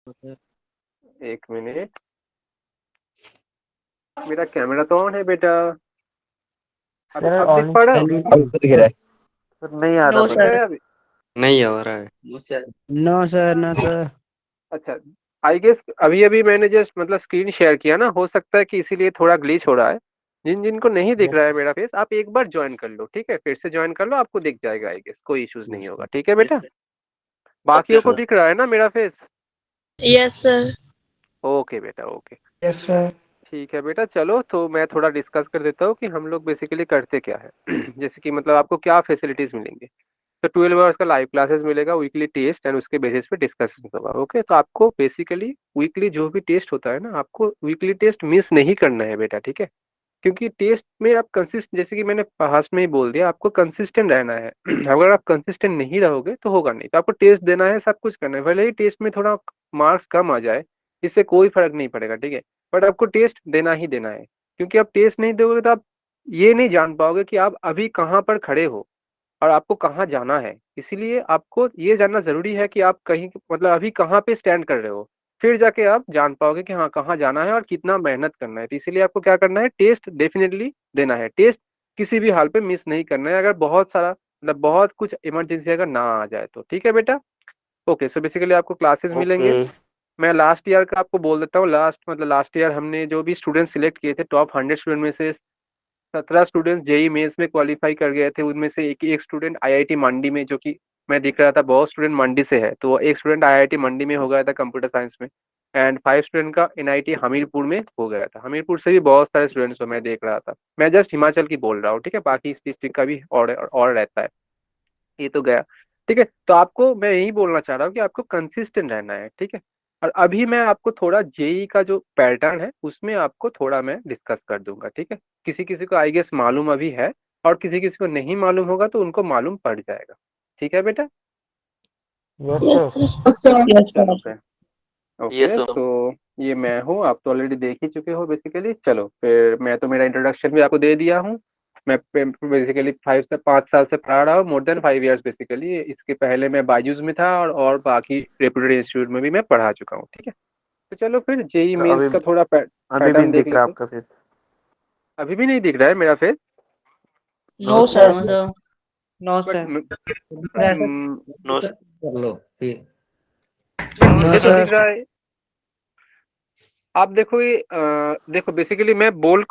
एक मिनट, मेरा कैमरा तो ऑन है बेटा। सर अब दिख ऑरेंज पा रहा है? अब दिख रहा है। सर नहीं आ रहा नो दिख मेरे रहा सर। है अभी? नहीं हो रहा है। No sir, no sir. अच्छा, आई गेस अभी अभी मैंने जस्ट मतलब स्क्रीन शेयर किया ना, हो सकता है कि इसीलिए थोड़ा ग्लिच हो रहा है। जिन जिनको नहीं दिख यस रहा है सर। मेरा फेस, आप एक बार ज्वाइन कर लो, ठीक है? फिर से ज्वाइन कर लो, आपको दिख जाएगा। आई गेस कोई इश्यूज नहीं होगा, ठीक है बेटा? ओके बाकियों को सर। दिख रहा है ना मेरा फेस? Yes sir. ओके बेटा, ओके। Yes sir. ठीक है बेटा, चलो तो मैं थोड़ा डिस्कस कर देता हूँ कि हम लोग बेसिकली करते क्या है। जैसे कि मतलब आपको क्या फैसिलिटीज मिलेंगे। तो 12 आवर्स का लाइव क्लासेस मिलेगा, वीकली टेस्ट एंड उसके बेसिस पे डिस्कशन होगा। ओके, तो आपको बेसिकली वीकली जो भी टेस्ट होता है ना, आपको वीकली टेस्ट मिस नहीं करना है बेटा, ठीक है? क्योंकि टेस्ट में आप कंसिस्ट, जैसे कि मैंने पास में ही बोल दिया, आपको कंसिस्टेंट रहना है। अगर आप कंसिस्टेंट नहीं रहोगे तो होगा नहीं। तो आपको टेस्ट देना है, सब कुछ करना है, भले ही टेस्ट में थोड़ा मार्क्स कम आ जाए, इससे कोई फर्क नहीं पड़ेगा, ठीक है? बट आपको टेस्ट देना ही देना है, क्योंकि आप टेस्ट नहीं दोगे तो आप ये नहीं जान पाओगे कि आप अभी कहाँ पर खड़े हो और आपको कहाँ जाना है। इसीलिए आपको ये जानना जरूरी है कि आप कहीं मतलब अभी कहाँ पे स्टैंड कर रहे हो, फिर जाके आप जान पाओगे कि हाँ कहाँ जाना है और कितना मेहनत करना है। तो इसीलिए आपको क्या करना है, टेस्ट डेफिनेटली देना है। टेस्ट किसी भी हाल पे मिस नहीं करना है, अगर बहुत सारा मतलब बहुत कुछ इमरजेंसी अगर ना आ जाए तो, ठीक है बेटा? ओके, सो बेसिकली आपको क्लासेस ओके। मिलेंगे। मैं लास्ट ईयर का आपको बोल देता हूँ। लास्ट ईयर हमने जो भी स्टूडेंट सिलेक्ट किए थे, टॉप 100 स्टूडेंट में से 17 स्टूडेंट्स जेई मेंस में क्वालिफाई कर गए थे। उनमें से एक एक स्टूडेंट आईआईटी मंडी में, जो कि मैं देख रहा था बहुत स्टूडेंट मंडी से है, तो एक स्टूडेंट आईआईटी मंडी में हो गया था कंप्यूटर साइंस में। एंड 5 स्टूडेंट का एनआईटी हमीरपुर में हो गया था। हमीरपुर से भी बहुत सारे स्टूडेंट्स को मैं देख रहा था। मैं जस्ट हिमाचल की बोल रहा हूँ, ठीक है? बाकी इस डिस्ट्रिक्ट का भी और रहता है। ये तो गया, ठीक है? तो आपको मैं यही बोलना चाह रहा हूँ कि आपको कंसिस्टेंट रहना है, ठीक है? और अभी मैं आपको थोड़ा जेई का जो पैटर्न है उसमें आपको थोड़ा मैं डिस्कस कर दूंगा, ठीक है? किसी किसी को आई गेस मालूम अभी है, और किसी किसी को नहीं मालूम होगा तो उनको मालूम पड़ जाएगा। ठीक है बेटा? Yes yes sir. Sir. Yes चलो सर। फिर, ये ओके। सो तो ये मैं हूँ, आप तो ऑलरेडी देख ही चुके हो बेसिकली। चलो फिर, मैं तो मेरा इंट्रोडक्शन भी आपको दे दिया हूँ। मैं बेसिकली 5 से 5 साल से पढ़ा रहा हूँ, मोर देन 5 इयर्स बेसिकली। इसके पहले मैं बायजूस में था और बाकी रेप्यूटेड इंस्टीट्यूट में भी मैं पढ़ा चुका हूँ, ठीक है? तो चलो फिर जेई मेंस अभी का थोड़ा अभी भी पैटर्न नहीं देख दिख रहा लेते हैं। आपका फेस। अभी भी नहीं दिख रहा है मेरा face? No no sir. Sir. No sir. No but sir. दिख रहा है सर। नो कर लो फिर। बट नो मुझे तो दिख सर। रहा है। आप देखो ये देखो बेसिकली मैं बोल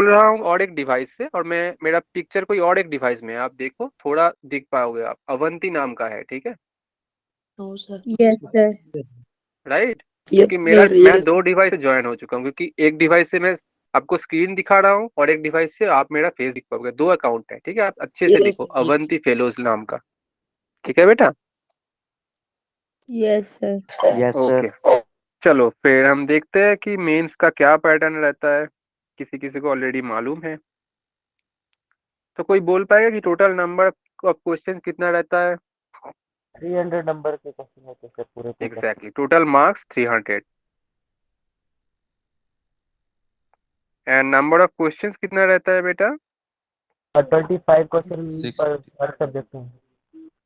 रहा हूँ और एक डिवाइस से, और मैं मेरा पिक्चर कोई और एक डिवाइस में है। आप देखो, थोड़ा दिख पाओगे आप। अवंती नाम का है, ठीक है? No sir. Yes sir. Right? क्योंकि यस मेरा सर, मैं यस। दो डिवाइस से ज्वाइन हो चुका हूँ, क्योंकि एक डिवाइस से मैं आपको स्क्रीन दिखा रहा हूँ और एक डिवाइस से आप मेरा फेस दिख पाओगे। दो अकाउंट है, ठीक है? आप अच्छे से यस देखो, यस। अवंती फेलोज नाम का। ठीक है बेटा? Yes sir. Yes okay, sir. चलो फिर हम देखते हैं कि मेंस का क्या पैटर्न रहता है। किसी किसी को ऑलरेडी मालूम है, तो कोई बोल पाएगा कि टोटल नंबर ऑफ क्वेश्चन कितना रहता है? 300 नंबर के क्वेश्चन होते हैं सर पूरे पूरे। Exactly, total marks 300। And number of questions कितना रहता है बेटा? 25 क्वेश्चन पर हर सब्जेक्ट में।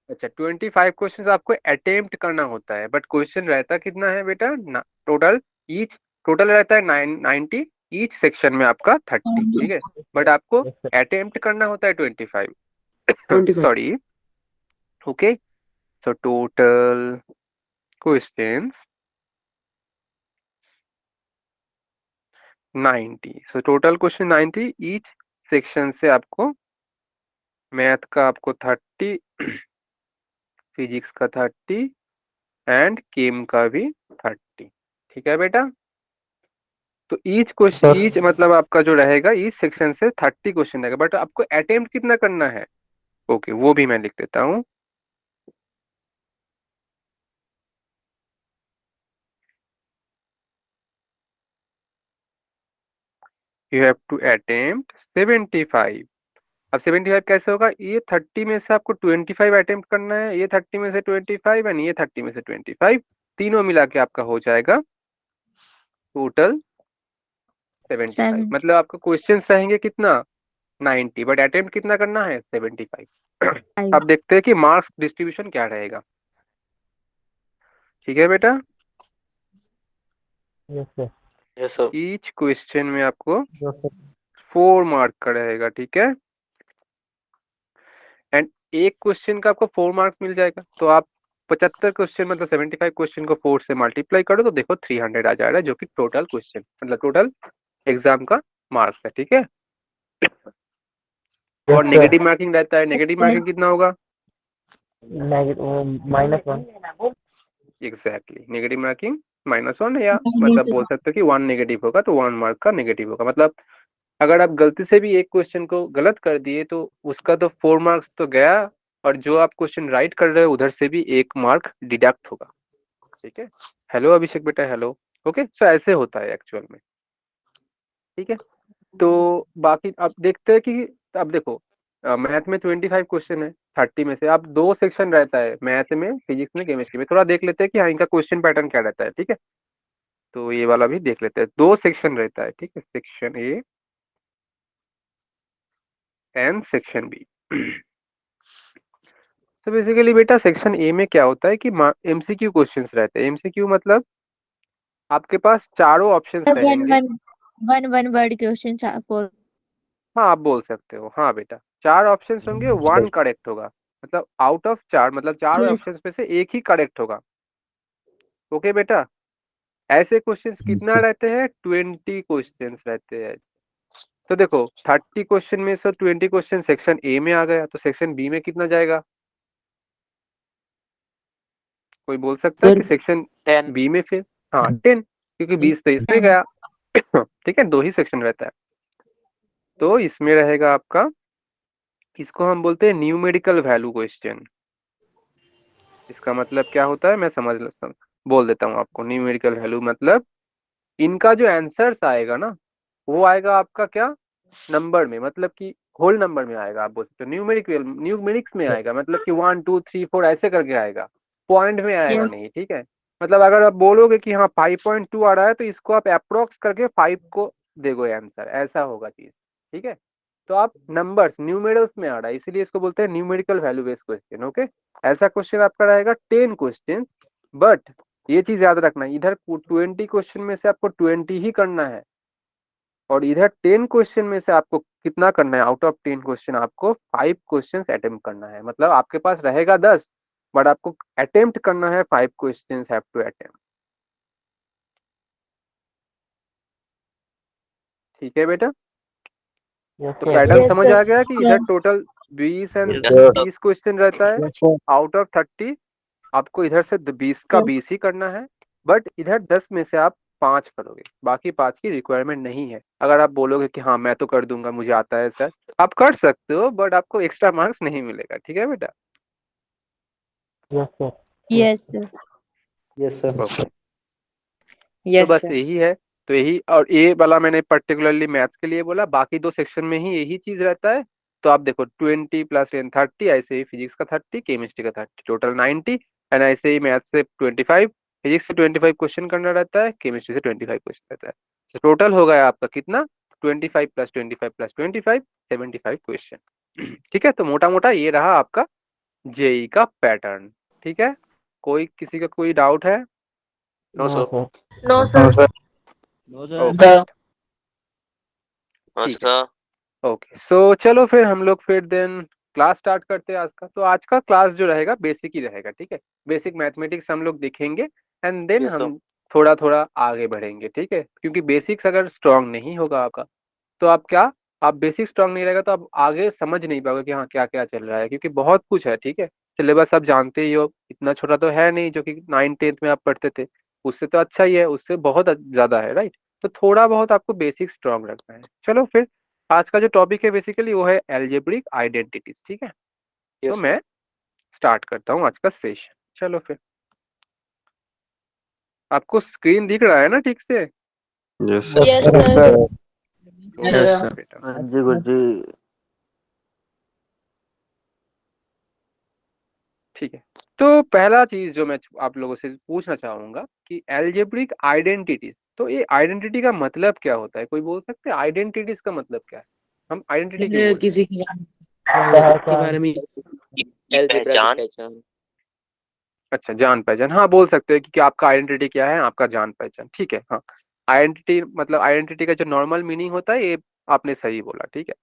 अच्छा, 25 क्वेश्चन आपको अटेम्प्ट करना होता है, बट क्वेश्चन रहता कितना है बेटा? टोटल ईच टोटल रहता है 90, ईच सेक्शन में आपका 30, ठीक है? बट आपको यस सर। अटेम्प्ट करना होता है 25। 25। Sorry. Okay, so total questions 90। So total question 90, each section से आपको मैथ का आपको 30, फिजिक्स का 30 एंड केम का भी 30। ठीक है बेटा? तो ईच क्वेश्चन, सर ईच मतलब आपका जो रहेगा, ईच सेक्शन से 30 क्वेश्चन रहेगा, बट आपको अटेम्प्ट कितना करना है? ओके, वो भी मैं लिख देता हूँ। You have to attempt 75। अब 75 कैसे होगा? ये 30 में से आपको 25 अटेम्प्ट करना है, ये 30 में से 25 एंड ये 30 में से 25, तीनों मिला के आपका हो जाएगा टोटल 75। 7। मतलब आपका क्वेश्चन रहेंगे कितना? 90, बट अटेम्प्ट कितना करना है? 75। अब देखते हैं कि मार्क्स डिस्ट्रीब्यूशन क्या रहेगा। ठीक है बेटा? Yes, sir. Yes, sir. Each question में आपको Yes, sir. 4 मार्क का रहेगा, ठीक है। एंड एक क्वेश्चन का आपको 4 मार्क्स मिल जाएगा, तो आप 75 क्वेश्चन मतलब 75 क्वेश्चन को 4 से मल्टीप्लाई करो तो देखो 300 आ जाएगा, जो कि टोटल क्वेश्चन मतलब टोटल एग्जाम का मार्क्स है, ठीक है। Yes, और sir. नेगेटिव मार्किंग रहता है, नेगेटिव मार्किंग कितना होगा? -1. एग्जैक्टली, नेगेटिव मार्किंग -1 या मतलब बोल सकते हो कि 1 नेगेटिव होगा, तो 1 मार्क का नेगेटिव होगा। मतलब अगर आप गलती से भी एक क्वेश्चन को गलत कर दिए तो उसका तो 4 मार्क्स तो गया, और जो आप क्वेश्चन राइट कर रहे हो उधर से भी 1 मार्क डिडक्ट होगा, ठीक है। हेलो अभिषेक बेटा, हेलो। ओके, सो ऐसे होता है एक्चुअल में, ठीक है। तो बाकी आप देखते हैं कि अब देखो मैथ में 25 क्वेश्चन है, 30 में से आप 2 सेक्शन रहता है, मैथ में, फिजिक्स में, केमिस्ट्री में। थोड़ा देख लेते हैं कि हाँ इनका क्वेश्चन पैटर्न क्या रहता है, ठीक है। तो ये वाला भी देख लेते हैं, 2 सेक्शन रहता है, ठीक है, section A and section B. तो बेसिकली बेटा सेक्शन ए में क्या होता है कि एमसीक्यू क्वेश्चंस रहते हैं। एमसीक्यू मतलब आपके पास चारों ऑप्शंस वन रहेंगे। One one one word question for हाँ आप बोल सकते हो, हाँ बेटा 4 ऑप्शंस होंगे, 1 करेक्ट होगा, मतलब आउट ऑफ 4 मतलब 4 यस ऑप्शंस में से एक ही करेक्ट होगा। ओके बेटा, ऐसे क्वेश्चंस कितना रहते हैं? 20 क्वेश्चंस रहते हैं। तो देखो 30 क्वेश्चन में से 20 क्वेश्चन सेक्शन ए में आ गया, तो सेक्शन बी में कितना जाएगा? कोई बोल सकता है सर कि सेक्शन 10. बी में फिर? हाँ 10, क्योंकि 20 तो इसमें गया। ठीक है, 2 ही सेक्शन रहता है। तो इसमें रहेगा आपका, इसको हम बोलते हैं न्यूमेरिकल वैल्यू क्वेश्चन। इसका मतलब क्या होता है मैं बोल देता हूँ आपको। न्यूमेरिकल वैल्यू मतलब इनका जो आंसर्स आएगा ना, वो आएगा आपका क्या, नंबर में, मतलब कि होल नंबर में आएगा। आप बोल सकते हो न्यूमेरिक्स में आएगा, मतलब कि 1 2 3 4 ऐसे करके आएगा, पॉइंट में आएगा यस नहीं, ठीक है। मतलब अगर आप बोलोगे कि हाँ 5.2 आ रहा है, तो इसको आप अप्रोक्स करके 5 को देखो आंसर, ऐसा होगा चीज, ठीक है। तो आप नंबर्स न्यूमेरल्स में आ रहा है, इसीलिए इसको बोलते हैं numerical value based question. Okay, ऐसा क्वेश्चन आपका रहेगा 10 क्वेश्चन। बट ये चीज याद रखना, इधर 20 क्वेश्चन में से आपको 20 ही करना है, और इधर 10 क्वेश्चन में से आपको कितना करना है? आउट ऑफ 10 क्वेश्चन आपको 5 क्वेश्चन अटेम्प्ट करना है। मतलब आपके पास रहेगा 10, बट आपको अटेम्प्ट करना है 5 क्वेश्चन हैव टू अटेम्प्ट, ठीक है बेटा। Yes, तो sir. पैटर्न यस समझ सर आ गया कि इधर total 20 and Yes, sir. 30 question रहता है। Yes, sir. आउट ऑफ 30 आपको इधर से 20 का 20 ही करना है, बट इधर 10 में से आप 5 करोगे, बाकी 5 की रिक्वायरमेंट नहीं है। अगर आप बोलोगे कि हाँ मैं तो कर दूंगा, मुझे आता है सर, आप कर सकते हो, बट आपको एक्स्ट्रा मार्क्स नहीं मिलेगा, ठीक है बेटा। Yes, sir. Yes sir Yes, sir. Okay, तो Yes, बस sir. यही है। तो यही, और ये वाला मैंने पर्टिकुलरली मैथ्स के लिए बोला, बाकी 2 सेक्शन में ही यही चीज रहता है। तो आप देखो 20 + 10 30, ऐसे ही फिजिक्स का 30, केमिस्ट्री का 30, टोटल 90। एंड ऐसे ही मैथ्स से 25, फिजिक्स से 25 क्वेश्चन करना रहता है, केमिस्ट्री से 25 क्वेश्चन रहता है। तो टोटल हो गया आपका कितना? 25 + 25 + 25, 75 क्वेश्चन। ठीक है, तो मोटा मोटा ये रहा आपका जेई का पैटर्न, ठीक है। कोई किसी का कोई डाउट है? No, No, sir. sir. No No, sir sir. No sir okay, No, ठीक है। sir. ओके, सो चलो फिर हम लोग फिर देन क्लास स्टार्ट करते हैं आज का। तो आज का क्लास जो रहेगा बेसिक ही रहेगा, ठीक है। बेसिक मैथमेटिक्स हम लोग देखेंगे, एंड देन Yes, sir. हम थोड़ा थोड़ा आगे बढ़ेंगे, ठीक है। क्योंकि बेसिक्स अगर स्ट्रांग नहीं होगा आपका, तो आप क्या, आप बेसिक स्ट्रांग नहीं रहेगा तो आप आगे समझ नहीं पाओगे कि हाँ क्या क्या चल रहा है, क्योंकि बहुत कुछ है, ठीक है। सिलेबस आप जानते ही हो, इतना छोटा तो है नहीं जो कि 9th 10th में आप पढ़ते थे, उससे तो अच्छा ही है, उससे बहुत ज्यादा है, राइट। तो थोड़ा बहुत आपको बेसिक स्ट्रांग रखना है। चलो फिर आज का जो टॉपिक है बेसिकली वो है एल्जेब्रिक आइडेंटिटीज, ठीक है। तो Yes, sir. मैं स्टार्ट करता हूँ आज का सेशन। चलो फिर, आपको स्क्रीन दिख रहा है ना ठीक से? Yes. Yes sir okay Yes, sir. बेटा, हाँ जी गुरुजी। ठीक है। तो पहला चीज जो मैं आप लोगों से पूछना चाहूंगा कि एल्जेब्रिक आइडेंटिटीज, तो ये आइडेंटिटी का मतलब क्या होता है? कोई बोल सकते हैं आइडेंटिटीज का मतलब क्या है? हम आइडेंटिटी क्यों सर बोलते किसी हैं? के बारे में पहचान. में पहचान। अच्छा, जान पहचान, हाँ बोल सकते हैं कि आपका आइडेंटिटी क्या है, आपका जान पहचान, ठीक है। हाँ, आइडेंटिटी मतलब आइडेंटिटी का जो नॉर्मल मीनिंग होता है, ये आपने सही बोला, ठीक है।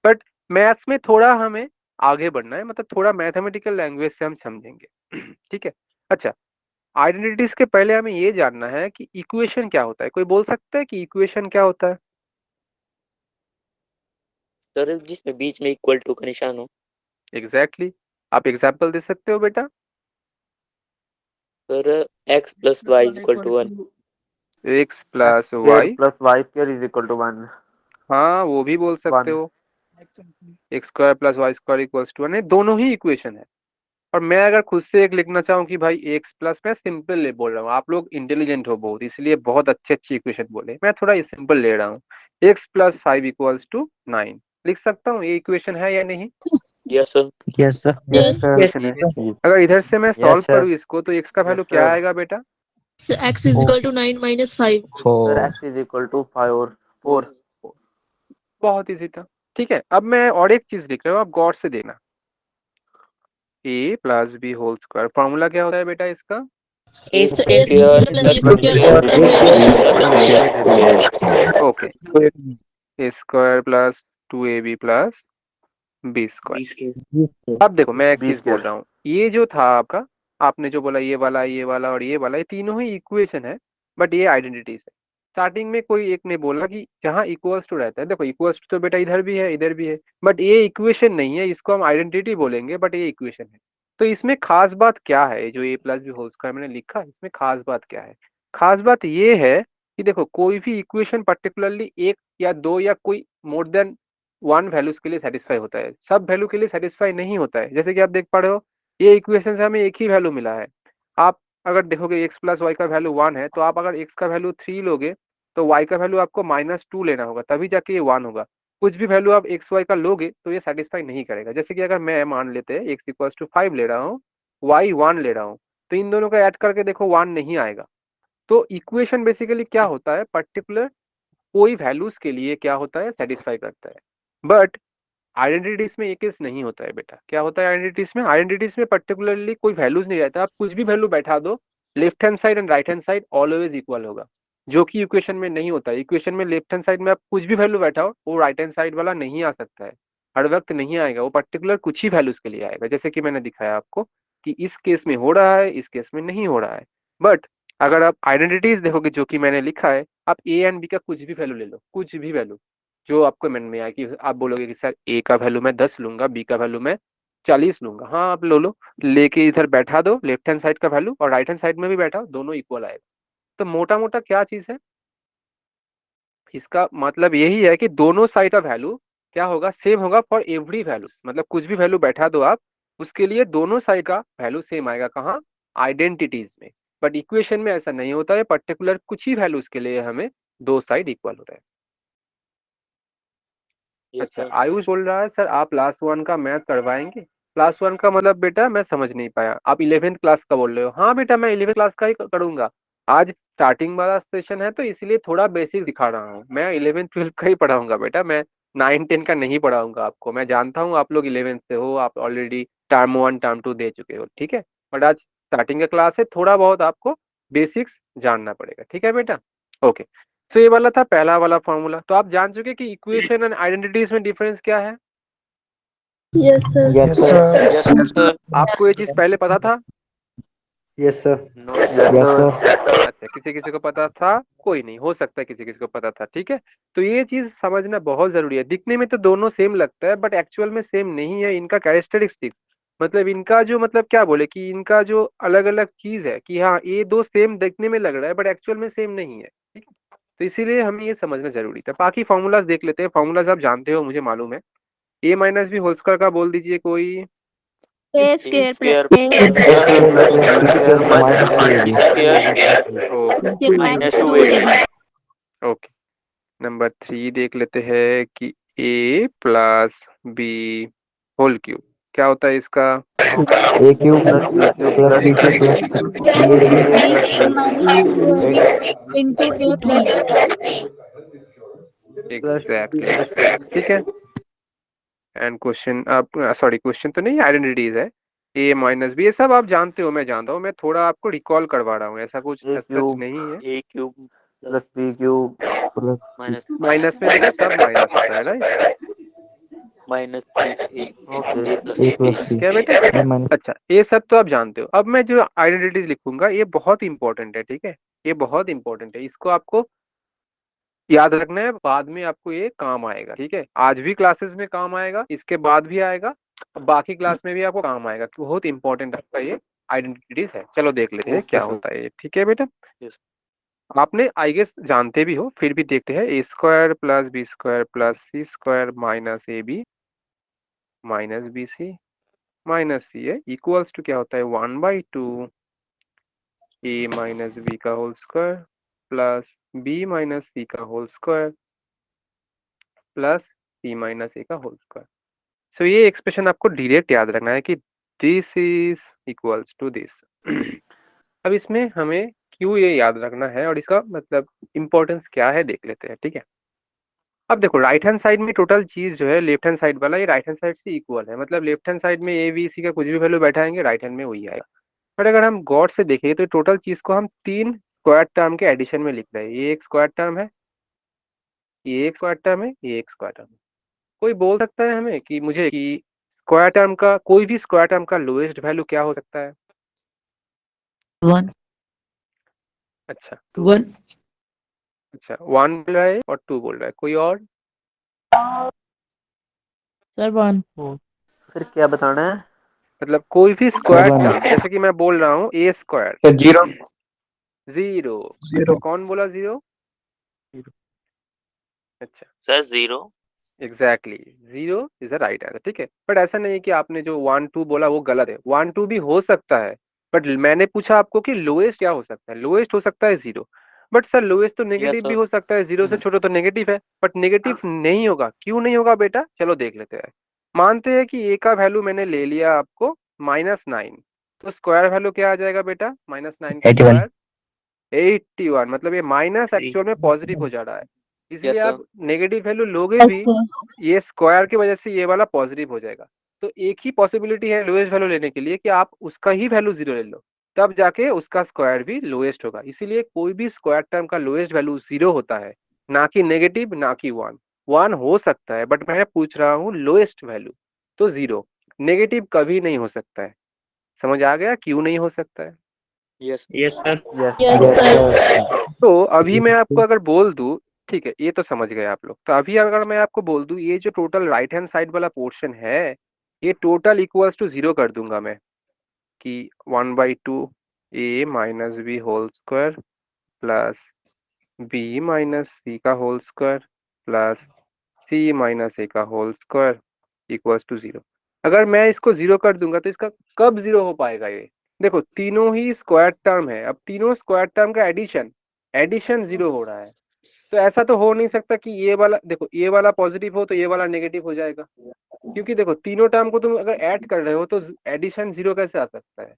बट मैथ्स में थोड़ा हमें आगे बढ़ना है, मतलब थोड़ा मैथमेटिकल लैंग्वेज से हम समझेंगे ठीक है। अच्छा, आइडेंटिटीज के पहले हमें ये जानना है कि इक्वेशन क्या होता है। कोई बोल सकता है कि इक्वेशन क्या होता है? सर जिसमें बीच में इक्वल टू का निशान हो। एग्जैक्टली आप एग्जाम्पल दे सकते हो बेटा? Sir x plus Y is equal to 1। X x plus square Y, plus y square is equal to 1. हाँ वो भी बोल सकते 1. हो। X square plus Y square equals to 1, दोनों ही इक्वेशन है। और मैं अगर खुद से एक लिखना चाहूँ कि भाई एक्स प्लस, मैं सिंपल ले बोल रहा हूँ, आप लोग इंटेलिजेंट हो बहुत, इसलिए बहुत अच्छी अच्छी इक्वेशन बोले, मैं थोड़ा सिंपल ले रहा हूँ। एक्स प्लस 5 इक्वल्स टू 9 लिख सकता हूँ, ये इक्वेशन है या नहीं? Yes sir. Yes, sir. Yes, Yes. sir. Equation है। Yes, अगर इधर से मैं सॉल्व sir. करूँ इसको, तो एक्स का Yes, वैल्यू क्या sir. आएगा बेटा? So x is equal to 9 minus 5. Sir, x is equal to 5 or 4. बहुत इजी था, ठीक है। अब मैं और एक चीज लिख रहा हूँ, आप गौर से देखना। A plus B whole square, formula क्या होता है बेटा इसका? A So a square square plus plus b B square okay, A square plus 2ab plus B square. अब देखो मैं एक B चीज बोल square. रहा हूँ, ये जो था आपका, आपने जो बोला ये वाला और ये तीनों ही इक्वेशन है, बट ये आइडेंटिटीज है। स्टार्टिंग में कोई एक ने बोला कि जहाँ इक्वल्स टू रहता है, देखो इक्वल्स टू तो बेटा इधर भी है इधर भी है, बट ये इक्वेशन नहीं है, इसको हम आइडेंटिटी बोलेंगे, बट ये इक्वेशन है। तो इसमें खास बात क्या है, जो ए प्लस बी होल स्क्वायर मैंने लिखा, इसमें खास बात क्या है? खास बात ये है कि देखो कोई भी इक्वेशन पर्टिकुलरली एक या दो या कोई मोर देन वन वैल्यूज के लिए सेटिस्फाई होता है, सब वैल्यू के लिए सेटिस्फाई नहीं होता है। जैसे कि आप देख पा रहे हो, ये इक्वेशन से हमें एक ही वैल्यू मिला है। आप अगर देखोगे एक्स प्लस वाई का वैल्यू 1 है, तो आप अगर एक्स का वैल्यू 3 लोगे, तो वाई का वैल्यू आपको -2 लेना होगा, तभी जाके ये 1 होगा। कुछ भी वैल्यू आप एक्स वाई का लोगे तो ये सेटिस्फाई नहीं करेगा। जैसे कि अगर मैं मान लेते हैं एक्स इक्वल्स टू 5 ले रहा हूँ, वाई 1 ले रहा हूँ, तो इन दोनों का ऐड करके देखो 1 नहीं आएगा। तो इक्वेशन बेसिकली क्या होता है, पर्टिकुलर कोई वैल्यूज के लिए क्या होता है, सेटिस्फाई करता है। बट आइडेंटिटीज में ये केस नहीं होता है बेटा। क्या होता है आइडेंटिटीज में? आइडेंटिटीज में पर्टिकुलरली कोई वैल्यूज नहीं रहता, आप कुछ भी वैल्यू बैठा दो, left hand side and right hand side always equal होगा, जो कि इक्वेशन में नहीं होता है। इक्वेशन में लेफ्ट हैंड साइड में आप कुछ भी वैल्यू बैठाओ, वो राइट हैंड साइड वाला नहीं आ सकता है, हर वक्त नहीं आएगा, वो पर्टिकुलर कुछ ही वैल्यूज के लिए आएगा। जैसे कि मैंने दिखाया आपको कि इस केस में हो रहा है, इस केस में नहीं हो रहा है। बट अगर आप आइडेंटिटीज देखोगे जो कि मैंने लिखा है, आप ए एंड बी का कुछ भी वैल्यू ले लो, कुछ भी वैल्यू जो आपको मन में आए, कि आप बोलोगे कि सर ए का वैल्यू मैं 10 लूंगा, बी का वैल्यू मैं 40 लूंगा, हाँ आप लो लो, लेके इधर बैठा दो लेफ्ट हैंड साइड का वैल्यू और राइट हैंड साइड में भी बैठाओ, दोनों इक्वल आएगा। तो मोटा मोटा क्या चीज है, इसका मतलब यही है कि दोनों साइड का वैल्यू क्या होगा, सेम होगा फॉर एवरी वैल्यू। मतलब कुछ भी वैल्यू बैठा दो आप, उसके लिए दोनों साइड का वैल्यू सेम आएगा, कहाँ? आइडेंटिटीज में। बट इक्वेशन में ऐसा नहीं होता है, पर्टिकुलर कुछ ही वैल्यूज के लिए हमें दो साइड इक्वल होता है। अच्छा, आयुष बोल रहा है सर आप क्लास 1 का मैथ करवाएंगे? क्लास 1 का मतलब बेटा मैं समझ नहीं पाया, आप 11th क्लास का बोल रहे हो? हाँ बेटा मैं 11th क्लास का ही करूंगा। आज स्टार्टिंग वाला सेशन है, तो इसलिए थोड़ा बेसिक दिखा रहा हूँ। मैं 11th 12th का ही पढ़ाऊंगा बेटा, मैं 9 10 का नहीं पढ़ाऊंगा आपको। मैं जानता हूँ आप लोग 11th से हो, आप ऑलरेडी टर्म 1 टर्म 2 दे चुके हो, ठीक है। बट आज स्टार्टिंग का क्लास है, थोड़ा बहुत आपको बेसिक्स जानना पड़ेगा, ठीक है बेटा। ओके, तो ये वाला था पहला वाला फॉर्मूला। तो आप जान चुके कि इक्वेशन एंड आइडेंटिटीज में डिफरेंस क्या है। Yes, sir. Yes, sir. Yes sir. आपको ये चीज पहले पता था? Yes, sir. No Yes, sir. sir. अच्छा, किसी किसी को पता था, कोई नहीं, हो सकता है किसी किसी को पता था, ठीक है। तो ये चीज समझना बहुत जरूरी है। दिखने में तो दोनों सेम लगता है, बट एक्चुअल में सेम नहीं है। इनका कैरेक्टरिस्टिक्स, मतलब इनका जो मतलब क्या बोले कि इनका जो अलग अलग चीज है, कि हाँ ये दो सेम देखने में लग रहा है बट एक्चुअल में सेम नहीं है, ठीक है। तो इसीलिए हमें ये समझना जरूरी था। बाकी फॉर्मूलाज देख लेते हैं। फॉर्मूलाज आप जानते हो, मुझे मालूम है। A minus B whole square का बोल दीजिए कोई। A A square plus square A X square plus B square plus minus B 2AB. Square okay square minus minus two 2ab. Okay, number 3 देख लेते हैं कि A plus B whole cube क्या होता है इसका? A cube plus B cube plus C cube plus B DAB plus cube minus 2ab into A plus exactly, ठीक है। एंड क्वेश्चन, अब सॉरी क्वेश्चन तो नहीं, आइडेंटिटीज है। ए माइनस बी, ये सब आप जानते हो, मैं जानता हूँ, मैं थोड़ा आपको रिकॉल करवा रहा हूँ, ऐसा कुछ ए सच क्यूब नहीं है। A cube plus B cube plus minus minus में बेटा सब माइनस होता है, right? minus 3A okay A plus A B. Plus C क्या बेटा? ए माइनस अच्छा, ये सब तो आप जानते हो। अब मैं जो आइडेंटिटीज लिखूंगा ये बहुत इंपॉर्टेंट है, ठीक है? ये बहुत इंपॉर्टेंट है, इसको आपको याद रखना है, बाद में आपको ये काम आएगा, ठीक है? आज भी क्लासेस में काम आएगा, इसके बाद भी आएगा, बाकी क्लास में भी आपको काम आएगा, बहुत इंपॉर्टेंट आपका ये आइडेंटिटीज है। चलो देख लेते हैं ओके क्या सर होता है ये, ठीक है बेटा? Yes. आपने आई गेस जानते भी हो, फिर भी देखते हैं। A square plus B square plus C square minus A B minus B C minus C है इक्वल्स टू क्या होता है, 1/2 ए माइनस बी का whole square plus B minus C का whole square plus C minus A का whole square. सो ये expression आपको direct याद रखना है कि this is equals to this. अब इसमें हमें क्यों ये याद रखना है और इसका मतलब इम्पोर्टेंस क्या है देख लेते हैं, ठीक है? अब देखो, राइट हैंड साइड में टोटल चीज जो है लेफ्ट हैंड साइड वाला ये राइट हैंड साइड से इक्वल है, मतलब लेफ्ट हैंड साइड में ए बी सी का कुछ भी वैल्यू बैठाएंगे राइट हैंड में वही आएगा। बट अगर हम गौर से देखें तो टोटल चीज को हम तीन स्क्वायर टर्म के एडिशन में लिख रहे हैं। ये एक स्क्वायर टर्म है, ये एक स्क्वायर टर्म है, ये एक स्क्वायर टर्म है। कोई बोल सकता है हमें कि मुझे कि स्क्वायर टर्म का कोई भी स्क्वायर टर्म का लोएस्ट वैल्यू क्या हो सकता है? 1 अच्छा, 1 अच्छा, 1 बोल रहा है और 2 बोल रहा है, कोई और? सर 1 फिर क्या बताना है मतलब कोई भी स्क्वायर Seven. टर्म, जैसे कि मैं बोल रहा हूँ ए स्क्वायर सर 0 जीरो। 0 कौन बोला जीरो? अच्छा, Sir, 0. Exactly, zero is the right answer, ठीक है? बट ऐसा नहीं है कि आपने जो 1 2 बोला वो गलत है, 1 2 भी हो सकता है। बट मैंने पूछा आपको कि लोएस्ट क्या हो सकता है, लोएस्ट हो सकता है जीरो। बट सर लोएस्ट तो Yes, नेगेटिव भी sir. हो सकता है, जीरो से छोटा तो नेगेटिव है, बट नेगेटिव नहीं होगा, क्यों नहीं होगा बेटा? चलो देख लेते हैं। मानते हैं कि ए का वैल्यू मैंने ले लिया आपको -9, तो स्क्वायर वैल्यू क्या आ जाएगा बेटा? -9 का 81. स्क्वायर 81, मतलब ये माइनस एक्चुअल में पॉजिटिव हो जा रहा है, Yes, इसलिए sir. आप नेगेटिव वैल्यू लोगे भी, Okay. ये स्क्वायर की वजह से ये वाला पॉजिटिव हो जाएगा। तो एक ही पॉसिबिलिटी है लोएस्ट वैल्यू लेने के लिए कि आप उसका ही वैल्यू जीरो ले लो, तब जाके उसका स्क्वायर भी लोएस्ट होगा। इसीलिए कोई भी स्क्वायर टर्म का लोएस्ट वैल्यू जीरो होता है, ना कि नेगेटिव ना कि वन। वन हो सकता है बट मैं पूछ रहा हूँ लोएस्ट वैल्यू, तो जीरो। नेगेटिव कभी नहीं हो सकता है। समझ आ गया क्यों नहीं हो सकता है? Yes. Yes sir yes Yes, sir. तो अभी मैं आपको अगर बोल दूं, ठीक है, ये तो समझ गए आप लोग। तो अभी अगर मैं आपको बोल दूं ये जो टोटल राइट हैंड साइड वाला पोर्शन है, ये टोटल इक्वल्स टू जीरो कर दूंगा मैं, कि 1/2 A minus B whole square plus B minus C का whole square plus C minus A का whole square equals to zero. अगर मैं इसको जीरो कर दूंगा तो इसका कब जीरो हो पाएगा ये? देखो, तीनों ही स्क्वायर टर्म है, अब तीनों स्क्वायर टर्म का एडिशन एडिशन जीरो हो रहा है। तो ऐसा तो हो नहीं सकता कि ये वाला, देखो ये वाला पॉजिटिव हो तो ये वाला नेगेटिव हो जाएगा, क्योंकि देखो तीनों टर्म को तुम अगर ऐड कर रहे हो तो एडिशन जीरो कैसे आ सकता है?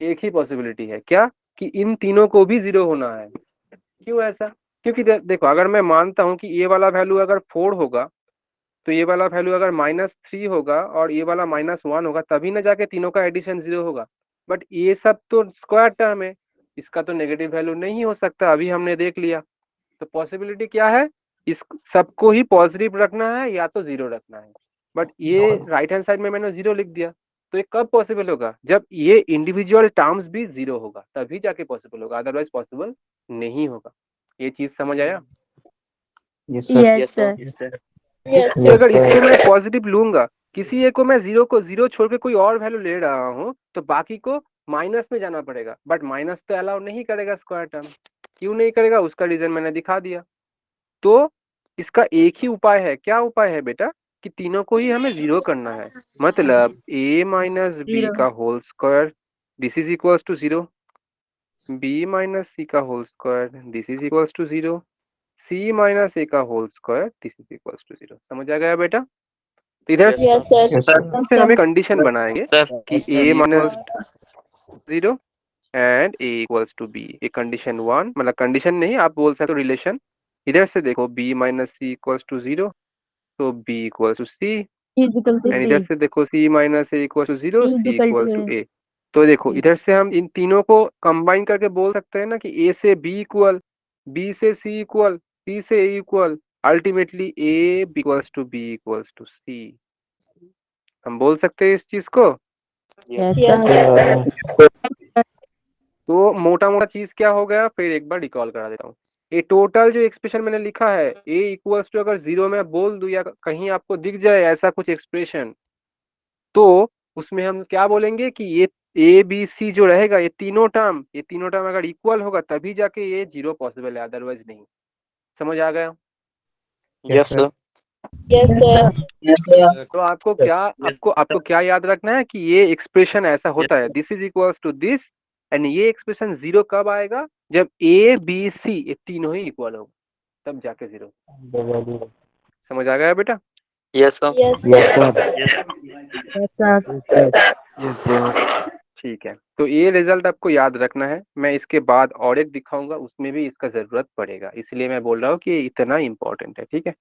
एक ही पॉसिबिलिटी है, क्या? कि इन तीनों को भी जीरो होना है। क्यों ऐसा? क्योंकि देखो, अगर मैं मानता हूं कि ये वाला वैल्यू अगर 4 होगा, तो ये वाला वैल्यू अगर -3 होगा और ये वाला -1 होगा, तभी ना जाके तीनों का एडिशन जीरो होगा। बट ये सब तो स्क्वायर टर्म है, इसका तो नेगेटिव वैल्यू नहीं हो सकता, अभी हमने देख लिया। तो पॉसिबिलिटी क्या है? इस सबको ही पॉजिटिव रखना है या तो जीरो रखना है। बट ये राइट हैंड साइड में मैंने जीरो लिख दिया, तो ये कब पॉसिबल होगा? जब ये इंडिविजुअल टर्म्स भी जीरो होगा, तभी जाके पॉसिबल होगा, अदरवाइज पॉसिबल नहीं होगा। ये चीज समझ आया? Yes sir Yes, Yes, sir. sir. Yes, कि अगर इसको मैं पॉजिटिव लूंगा, किसी एक को जीरो छोड़ के कोई और वैल्यू ले रहा हूँ, तो बाकी को माइनस में जाना पड़ेगा। बट माइनस तो अलाउ नहीं करेगा स्क्वायर टर्म। क्यों नहीं करेगा? उसका रीजन मैंने दिखा दिया। तो इसका एक ही उपाय है। क्या उपाय है बेटा? कि तीनों को ही हमें जीरो करना है, मतलब a माइनस बी Zero. का whole square this is equals to zero, b minus C का whole square this is equals to zero, c minus A का whole square this is equals to zero. समझ आ गया बेटा? तो इधर Yes, Yes, sir. sir. Yes sir Yes, से sir. हमें कंडीशन बनाएंगे Sir. कि a minus zero and a equals to b। एक कंडीशन वन, मतलब कंडीशन नहीं आप बोल सकते हो रिलेशन। इधर से देखो b minus C equals to zero, तो b equals to c। is equal to and C. इधर से देखो c minus A equal to zero, E is C equal equal to to A. A. तो देखो इधर से हम इन तीनों को कंबाइन करके बोल सकते हैं ना कि ए से बी इक्वल, बी से सी इक्वल, सी से A equal, ultimately A equals to B equals to C. हम बोल सकते हैं इस चीज को। Yes, Yes, sir. तो मोटा मोटा चीज क्या हो गया, फिर एक बार रिकॉल करा देता हूँ। ये टोटल जो एक्सप्रेशन मैंने लिखा है ए इक्वल्स टू, अगर जीरो में बोल दूं या कहीं आपको दिख जाए ऐसा कुछ एक्सप्रेशन, तो उसमें हम क्या बोलेंगे कि ये ए बी सी जो रहेगा, ये तीनों टर्म अगर इक्वल होगा तभी जाके ये जीरो पॉसिबल है, अदरवाइज नहीं। समझ आ गया? Yes, sir. yes, sir. Yes, sir. तो आपको क्या याद रखना है कि ये एक्सप्रेशन ऐसा होता है, this is equals to this, and ये एक्सप्रेशन जीरो कब आएगा, जब ए बी सी ये तीनों ही इक्वल होगा, तब जाके जीरो। समझ आ गया बेटा? Yes, sir. Yes, Yes, sir. sir. Yes, sir. Yes, sir. ठीक है, तो ये रिजल्ट आपको याद रखना है। मैं इसके बाद और एक दिखाऊंगा, उसमें भी इसका जरूरत पड़ेगा, इसलिए मैं बोल रहा हूँ कि ये इतना इंपॉर्टेंट है। ठीक है,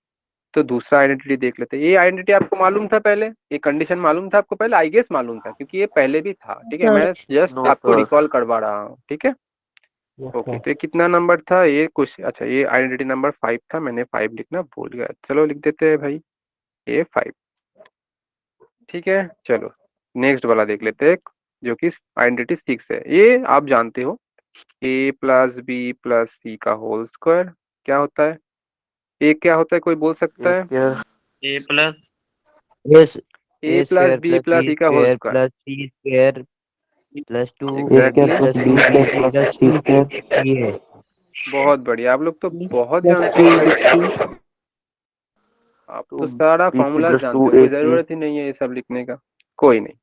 तो दूसरा आइडेंटिटी देख लेते हैं। ये आइडेंटिटी आपको मालूम था पहले, ये कंडीशन मालूम था आपको पहले, आई गेस मालूम था क्योंकि ये पहले भी था। ठीक है, Sir. मैं जस्ट No, आपको sir. रिकॉल करवा रहा हूँ। ठीक है, Yes, ओके। sir. तो ये कितना नंबर था, ये कुछ अच्छा, ये आइडेंटिटी नंबर 5 था, मैंने 5 लिखना भूल गया, चलो लिख देते हैं भाई, ये 5। ठीक है, चलो नेक्स्ट वाला देख लेते हैं, जो कि आइडेंटिटी 6 है। ये आप जानते हो, ए प्लस बी प्लस सी का होल स्क्वायर क्या होता है? ए क्या होता है, कोई बोल सकता है? A plus Yes. A A plus square B plus plus B C का whole square square. plus C square plus 2 exactly A exactly. plus B square plus C square ये है। बहुत बढ़िया, आप लोग तो बहुत Plus जानते हो भाई, 2 आप तो तो सारा B फॉर्मूला plus जानते 2 हो, कोई AC जरूरत ही नहीं है ये सब लिखने का। कोई नहीं,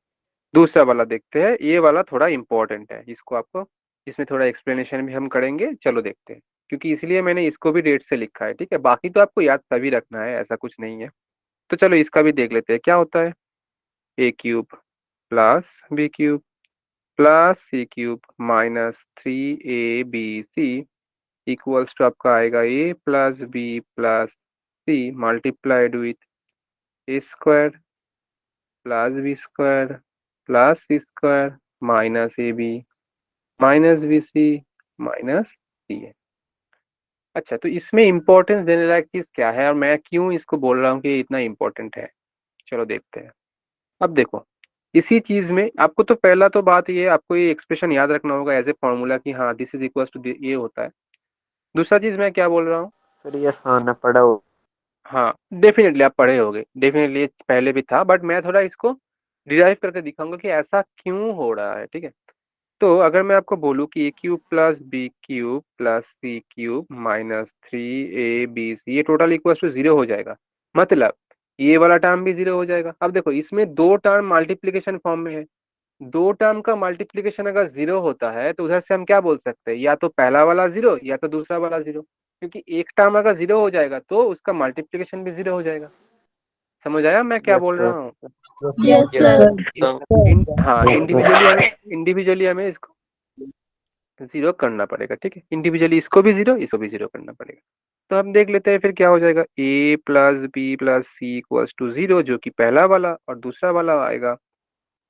दूसरा वाला देखते हैं, ये वाला थोड़ा इंपॉर्टेंट है, इसको आपको इसमें थोड़ा एक्सप्लेनेशन भी हम करेंगे। चलो देखते हैं, क्योंकि इसलिए मैंने इसको भी रेट से लिखा है। ठीक है, बाकी तो आपको याद तभी रखना है, ऐसा कुछ नहीं है। तो चलो इसका भी देख लेते हैं क्या होता है। A cube plus B cube plus C cube minus 3ab equals to आपका आएगा A plus B plus C multiplied with A square plus B square plus C square minus A B minus B C minus C है। अच्छा, तो इसमें importance देने लायक चीज क्या है और मैं क्यों इसको बोल रहा हूँ कि ये इतना इंपॉर्टेंट है, चलो देखते हैं। अब देखो, इसी चीज में आपको तो पहला तो बात ये, आपको ये एक्सप्रेशन याद रखना होगा एज ए फॉर्मूला कि हाँ दिस इज इक्वल टू ये होता है। दूसरा चीज मैं क्या बोल रहा हूँ, सर ये आसान है, पढ़ा हो। हाँ डेफिनेटली आप पढ़े होगे, डेफिनेटली पहले भी था, बट मैं थोड़ा इसको डिराइव करके दिखाऊंगा कि ऐसा क्यों हो रहा है। ठीक है, तो अगर मैं आपको बोलूँ कि A cube plus B cube plus C cube minus 3ab, ये टोटल इक्वल टू जीरो हो जाएगा, मतलब ये वाला टर्म भी जीरो हो जाएगा। अब देखो इसमें दो टर्म मल्टीप्लीकेशन फॉर्म में है, दो टर्म का मल्टीप्लीकेशन अगर जीरो होता है तो उधर से हम क्या बोल सकते हैं, या तो पहला वाला जीरो या तो दूसरा वाला जीरो, क्योंकि एक टर्म अगर जीरो हो जाएगा तो उसका मल्टीप्लीकेशन भी जीरो हो जाएगा। समझ आया मैं क्या Yes, बोल sir. रहा हूँ? Yes, Yes, sir. हाँ, Yes, sir. इंडिविजुअली हमें इसको जीरो करना पड़ेगा। ठीक है, इंडिविजुअली इसको भी जीरो करना पड़ेगा। तो हम देख लेते हैं फिर क्या हो जाएगा, A plus B plus C equals to zero, जो कि पहला वाला, और दूसरा वाला आएगा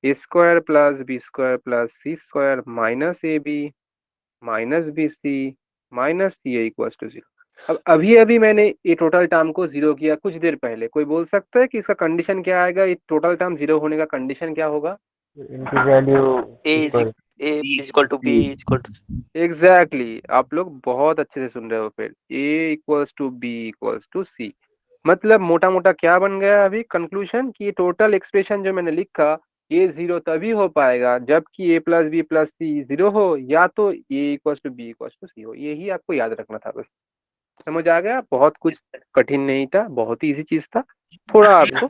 A square plus B square plus C square minus A B minus B C minus C A equals to zero. अब अभी अभी मैंने ये टोटल टर्म को जीरो किया कुछ देर पहले, कोई बोल सकता है कि इसका कंडीशन क्या आएगा, ये टोटल टर्म जीरो होने का कंडीशन क्या होगा? इनकी value A is equal A is equal to B is equal to exactly exactly, आप लोग बहुत अच्छे से सुन रहे हो। फिर A equals to B equals to C, मतलब मोटा मोटा क्या बन गया अभी कंक्लूजन, कि टोटल एक्सप्रेशन जो मैंने लिखा ये जीरो तभी हो पाएगा जबकि A plus B plus C zero हो, या तो A equals to B equals to C हो। यही आपको याद रखना था बस। समझ आ गया? बहुत कुछ कठिन नहीं था, बहुत ही इजी चीज था। थोड़ा आपको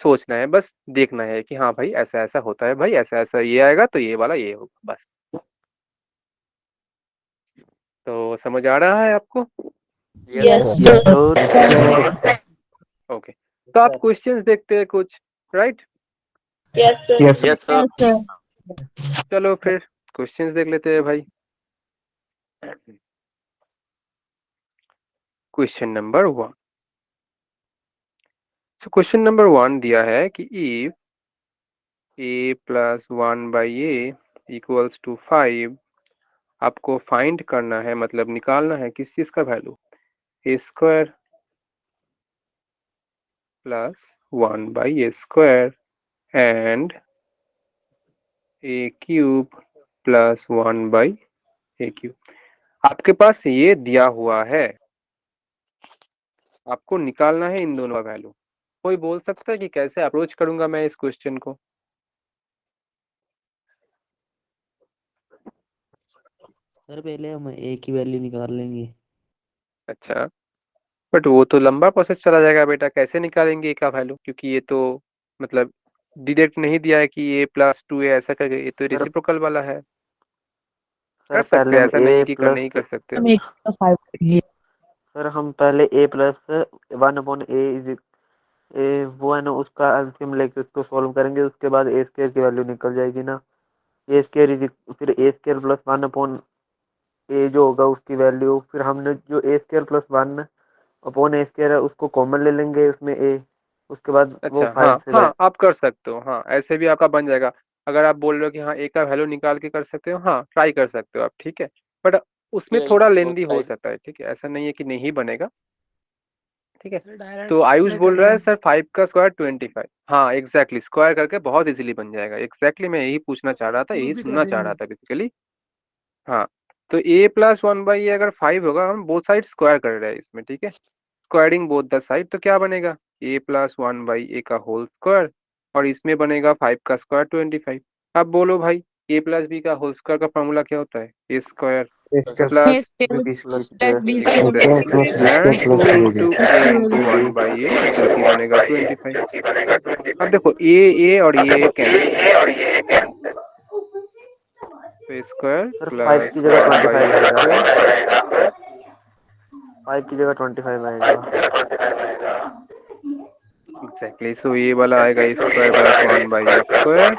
सोचना है, बस देखना है कि हाँ भाई ऐसा ऐसा होता है, भाई ऐसा ऐसा ये आएगा तो ये वाला ये होगा, बस। तो समझ आ रहा है आपको? Yes, Yes, sir. ओके, तो आप क्वेश्चंस देखते हैं कुछ, right? Yes, sir. Yes, sir. yes, sir. Yes, sir. चलो फिर क्वेश्चंस देख लेते हैं भाई। क्वेश्चन नंबर 1, तो क्वेश्चन नंबर 1 दिया है कि if a plus 1/a equals to 5, आपको फाइंड करना है, मतलब निकालना है किस चीज़ का value, a square plus 1/a square and a cube plus 1/a cube. आपके पास ये दिया हुआ है, आपको निकालना है इन दोनों का वैल्यू। कोई बोल सकता है कि कैसे अप्रोच करूंगा मैं इस क्वेश्चन को? सर पहले हम ए की वैल्यू निकाल लेंगे। अच्छा, बट वो तो लंबा प्रोसेस चला जाएगा बेटा, कैसे निकालेंगे ए का वैल्यू, क्योंकि ये तो मतलब डायरेक्ट नहीं दिया है कि a+2a ऐसा करके, ये तो सर रेसिप्रोकल वाला है। सर कर सकते पहले हैं, हम ऐसा ए नहीं है कि प्लस नहीं कर सकते। हम एक का 5 करेंगे। सर हम पहले ए प्लस 1/a इज ए वो है ना, उसका एलसीएम लेके उसको सॉल्व करेंगे, उसके बाद ए स्क्वायर की वैल्यू निकल जाएगी ना। ए स्क्वायर इज फिर ए स्क्वायर प्लस 1/a जो होगा उसकी वैल्यू, फिर हमने जो ए स्क्वायर प्लस 1/a स्क्वायर है उसको कॉमन ले लेंगे उसमें ए, उसके बाद वो अच्छा, 5 हाँ से हाँ, आप कर सकते हो, हाँ ऐसे भी आपका बन जाएगा। अगर आप बोल रहे हो कि हाँ ए का वैल्यू निकाल के कर सकते हो, हाँ ट्राई कर सकते हो आप, ठीक है। बट उसमें थोड़ा लेंदी हो सकता है, ठीक है, ऐसा नहीं है कि नहीं बनेगा, ठीक है। सर डायरेक्ट तो आयुष स्क्वायर बोल कर रहा लें। है सर 5 का स्क्वायर 25। हाँ एग्जैक्टली, स्क्वायर करके बहुत इजीली बन जाएगा। एग्जैक्टली मैं यही पूछना चाह रहा था, वो यही भी कर सुनना चाह रहा देंगे। था बेसिकली। हाँ, तो a+1/a अगर 5 होगा, हम बोथ साइड स्क्वायर कर रहे हैं इसमें, ठीक है, स्क्वायरिंग बोथ द साइड, तो क्या बनेगा, a+1/a का होल स्क्वायर, और इसमें बनेगा 5 का स्क्वायर 25। अब बोलो भाई, a+b का होल स्क्वायर का फॉर्मूला क्या होता है, a square A plus square B plus plus C B b square square plus C square and plus 2 2AB। Into a into 1/a जो कि बनेगा 25। अब देखो a और ये कैंसिल, तो स्क्वायर सर 5 प्लस की जगह 25 1/a आएगा, स्क्वायर, 5 की जगह 25 आएगा। एग्जैक्टली, सो ये वाला आएगा a square plus 1/a square,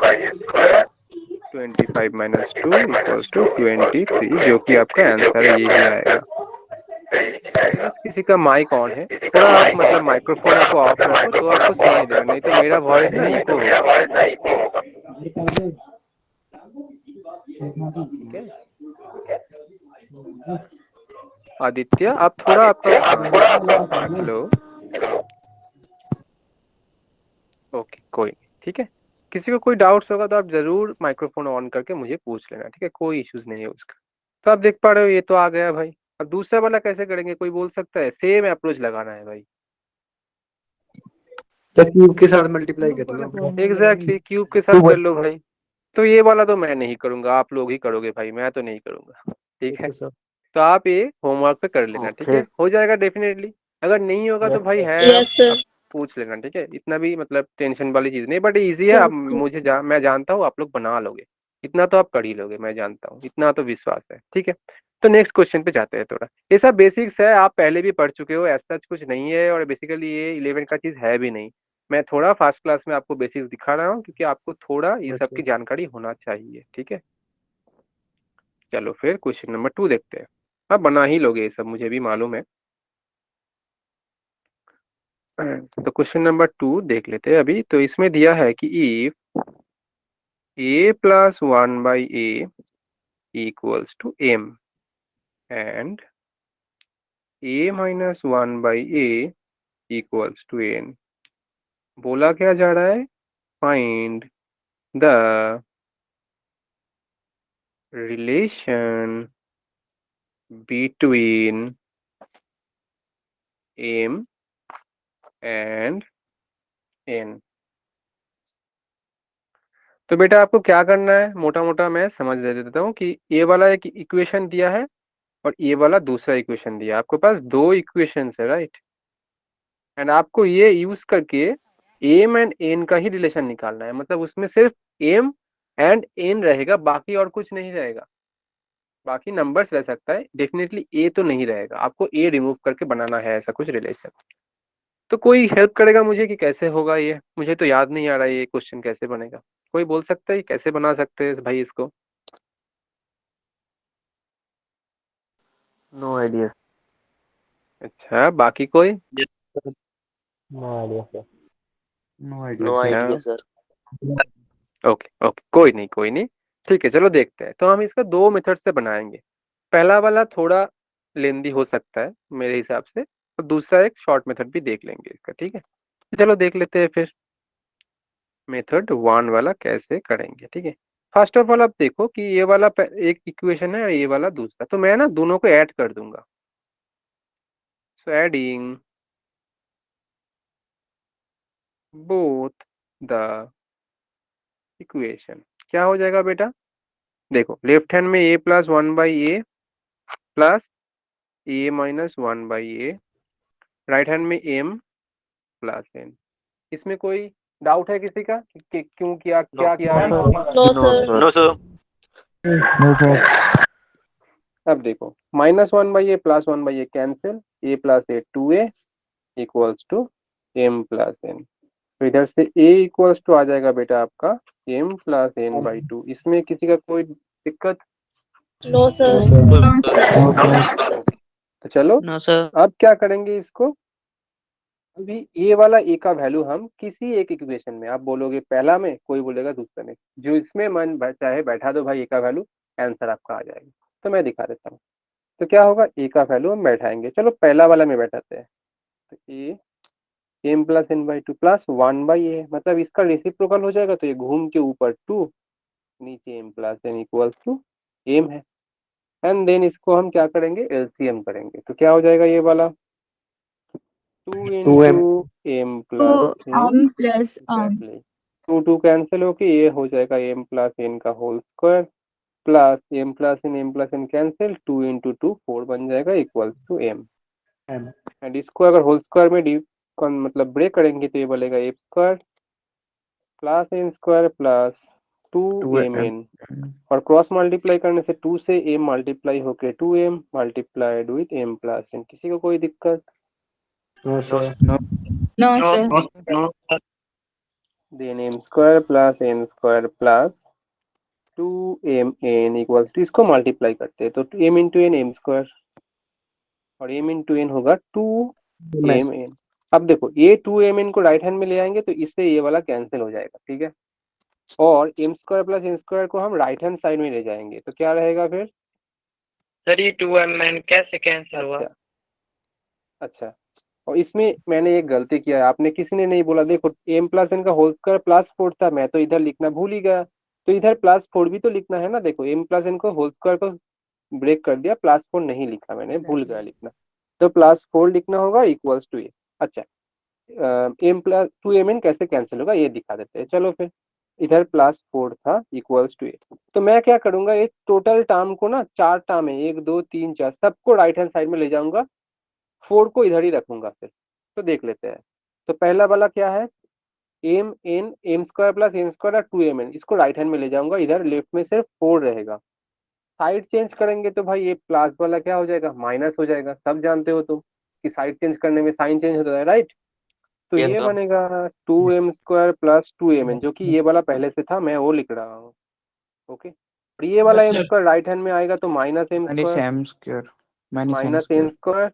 25 minus 2 equals to 23, जो कि आपका आंसर है, यही आएगा। आई गेस किसी का माइक ऑन है, थोड़ा आप मतलब माइक्रोफोन आपको ऑफ रखो तो आपको सुनाई देगा, नहीं तो मेरा वॉइस ना इको होगा, ठीक है। आदित्य, आप थोड़ा आपका, हाँ, हेलो, ओके कोई नहीं, ठीक है। किसी को कोई डाउट्स होगा तो आप जरूर माइक्रोफोन ऑन करके मुझे पूछ लेना, ठीक है, कोई इश्यूज नहीं है उसका। तो आप देख पा रहे हो ये तो आ गया भाई। अब दूसरा वाला कैसे करेंगे, कोई बोल सकता है? सेम अप्रोच लगाना है भाई, तो क्यूब के साथ मल्टीप्लाई क्यूब कर वाला लो। फॉर्मूला लगाएंगे। एग्जैक्टली, क्यूब के साथ कर लो भाई। तो ये वाला तो मैं नहीं करूंगा, आप लोग ही करोगे भाई, मैं तो नहीं करूंगा, ठीक है। Okay sir. तो आप ये होमवर्क पे कर लेना, ठीक ओके है, हो जाएगा डेफिनेटली। अगर नहीं होगा तो भाई है, Yes, sir. आप पूछ लेना, ठीक है, इतना भी मतलब टेंशन वाली चीज नहीं, बट इजी है। अब Yes, sir. मुझे मैं जानता हूँ आप लोग बना लोगे, इतना तो आप कर ही लोगे, मैं जानता हूँ, इतना तो विश्वास है, ठीक है। तो नेक्स्ट क्वेश्चन पे जाते हैं। थोड़ा ये सब बेसिक्स है, आप पहले भी पढ़ चुके हो, ऐसा कुछ नहीं है, और बेसिकली ये 11 का चीज है भी नहीं। मैं थोड़ा फास्ट क्लास में आपको बेसिक्स दिखा रहा हूँ, क्योंकि आपको थोड़ा ये सब की जानकारी होना चाहिए, ठीक है। चलो फिर क्वेश्चन नंबर 2 देखते हैं। आप बना ही लोगे ये सब, मुझे भी मालूम है। तो क्वेश्चन नंबर 2 देख लेते हैं अभी। तो इसमें दिया है कि if a+1/a equals to m and a-1/a equals to n, बोला क्या जा रहा है, find the relation between m and n। तो बेटा आपको क्या करना है, मोटा मोटा मैं समझ दे देता हूँ कि ये वाला एक इक्वेशन दिया है और ये वाला दूसरा इक्वेशन दिया है, आपके पास दो इक्वेशंस है, राइट। एंड आपको ये यूज करके एम एंड एन का ही रिलेशन निकालना है, मतलब उसमें सिर्फ एम एंड एन रहेगा, बाकी और कुछ नहीं रहेगा। बाकी नंबर्स रह सकता है, डेफिनेटली ए तो नहीं रहेगा, आपको ए रिमूव करके बनाना है ऐसा कुछ रिलेशन। तो कोई हेल्प करेगा मुझे कि कैसे होगा ये, मुझे तो याद नहीं आ रहा है ये क्वेश्चन कैसे बनेगा। कोई बोल सकता है कैसे बना सकते हैं भाई इसको? No idea. अच्छा, बाकी कोई? Yes, no idea sir. No no idea idea sir. Okay okay, कोई नहीं, ठीक है, चलो देखते हैं। तो हम इसका दो मेथड से बनाएंगे। पहला वाला थोड़ा लेंदी हो सकता है मेरे हिसाब से, और दूसरा एक शॉर्ट मेथड भी देख लेंगे इसका, ठीक है। तो चलो देख लेते हैं फिर मेथड वन वाला कैसे करेंगे, ठीक है। फर्स्ट ऑफ ऑल आप देखो कि ये वाला एक इक्वेशन है और ये वाला दूसरा, तो मैं ना दोनों को ऐड कर दूंगा। So adding both the equation, क्या हो जाएगा बेटा? देखो लेफ्ट हैंड में a plus one by A plus A minus one by A, right hand में m प्लस n। इसमें कोई डाउट है किसी का कि क्यों किया, नो क्या किया है? No, no sir. Sir. No sir. No sir. अब देखो minus one by A plus one by A cancel, A plus A two A equals to M plus N. तो इधर से a इक्वल्स टू आ जाएगा बेटा आपका m plus N by two. इसमें किसी का कोई दिक्कत? No, sir. No sir. तो चलो नो सर। अब क्या करेंगे इसको। अभी ये वाला ए का वैल्यू हम किसी एक इक्वेशन में, आप बोलोगे पहला में, कोई बोलेगा दूसरे में, जो इसमें मन चाहे बैठा दो भाई, ए का वैल्यू आंसर आपका आ जाएगा। तो मैं दिखा देता हूँ। तो क्या होगा, ए का वैल्यू हम बैठाएंगे, चलो पहला वाला में बैठाते हैं। तो A M plus N by two plus one by A, मतलब इसका रेसिप्रोकल हो जाएगा, तो ये घूम के ऊपर टू, नीचे M plus N equals to M है। एंड देन इसको हम क्या करेंगे, एलसीएम करेंगे। तो क्या हो जाएगा ये वाला, two two into M. M plus N, Plus exactly two two cancel होके ये हो जाएगा एम प्लस एन का whole square plus M plus N cancel, two into two four बन जाएगा इक्वल्स टू एम। एंड इसको अगर होल स्क्वायर में मतलब ब्रेक करेंगे तो ये बोलेगा A square plus N square plus two two M N, और क्रॉस मल्टीप्लाई करने से टू से एम मल्टीप्लाई होके two M multiplied with M plus N. किसी को कोई दिक्कत? No sir. No No, no sir. No sir. Then M square plus N square plus two M N equals to, इसको multiply करते हैं तो M into N M square, और M into N होगा टू एम एन। अब देखो ये two M N को राइट हैंड में ले आएंगे तो इससे ये वाला कैंसिल हो जाएगा, ठीक है। और M square plus N square को हम राइट हैंड साइड में ले जाएंगे तो क्या रहेगा फिर? सर ये 2m कैसे कैंसिल हुआ? अच्छा अच्छा, और इसमें मैंने एक गलती किया है, आपने किसी ने नहीं बोला। देखो एम प्लस एन का होल स्क्वायर प्लस फोर था, मैं तो इधर लिखना भूल ही गया, तो इधर प्लस फोर भी तो लिखना है ना। देखो एम प्लस एन को होल स्क्वायर को ब्रेक कर दिया, प्लस फोर नहीं लिखा, मैंने भूल गया लिखना, तो प्लस फोर लिखना होगा इक्वल्स टू ए। अच्छा, M plus two M N कैसे कैंसिल होगा ये दिखा देते हैं। चलो फिर इधर प्लस फोर था इक्वल्स टू ए, तो मैं क्या करूंगा, एक टोटल टर्म को ना, चार टर्म है, एक दो तीन चार, सबको राइट हैंड साइड में ले जाऊंगा, फोर को इधर ही रखूंगा फिर। तो देख लेते हैं। तो पहला वाला क्या है, M N M square plus N square two M N, इसको राइट हैंड में ले जाऊंगा, इधर लेफ्ट में सिर्फ फोर रहेगा। साइड चेंज करेंगे तो भाई ये प्लस वाला क्या हो जाएगा, माइनस हो जाएगा। सब जानते हो तुम कि साइड चेंज करने में साइन चेंज होता है, राइट। तो यस ये सर। बनेगा two M square plus two M N, जो कि ये वाला पहले से था, मैं वो लिख रहा हूँ। ओके, और ये वाला एम स्क्वायर राइट हैंड में आएगा तो minus M many square, same square many same minus M square square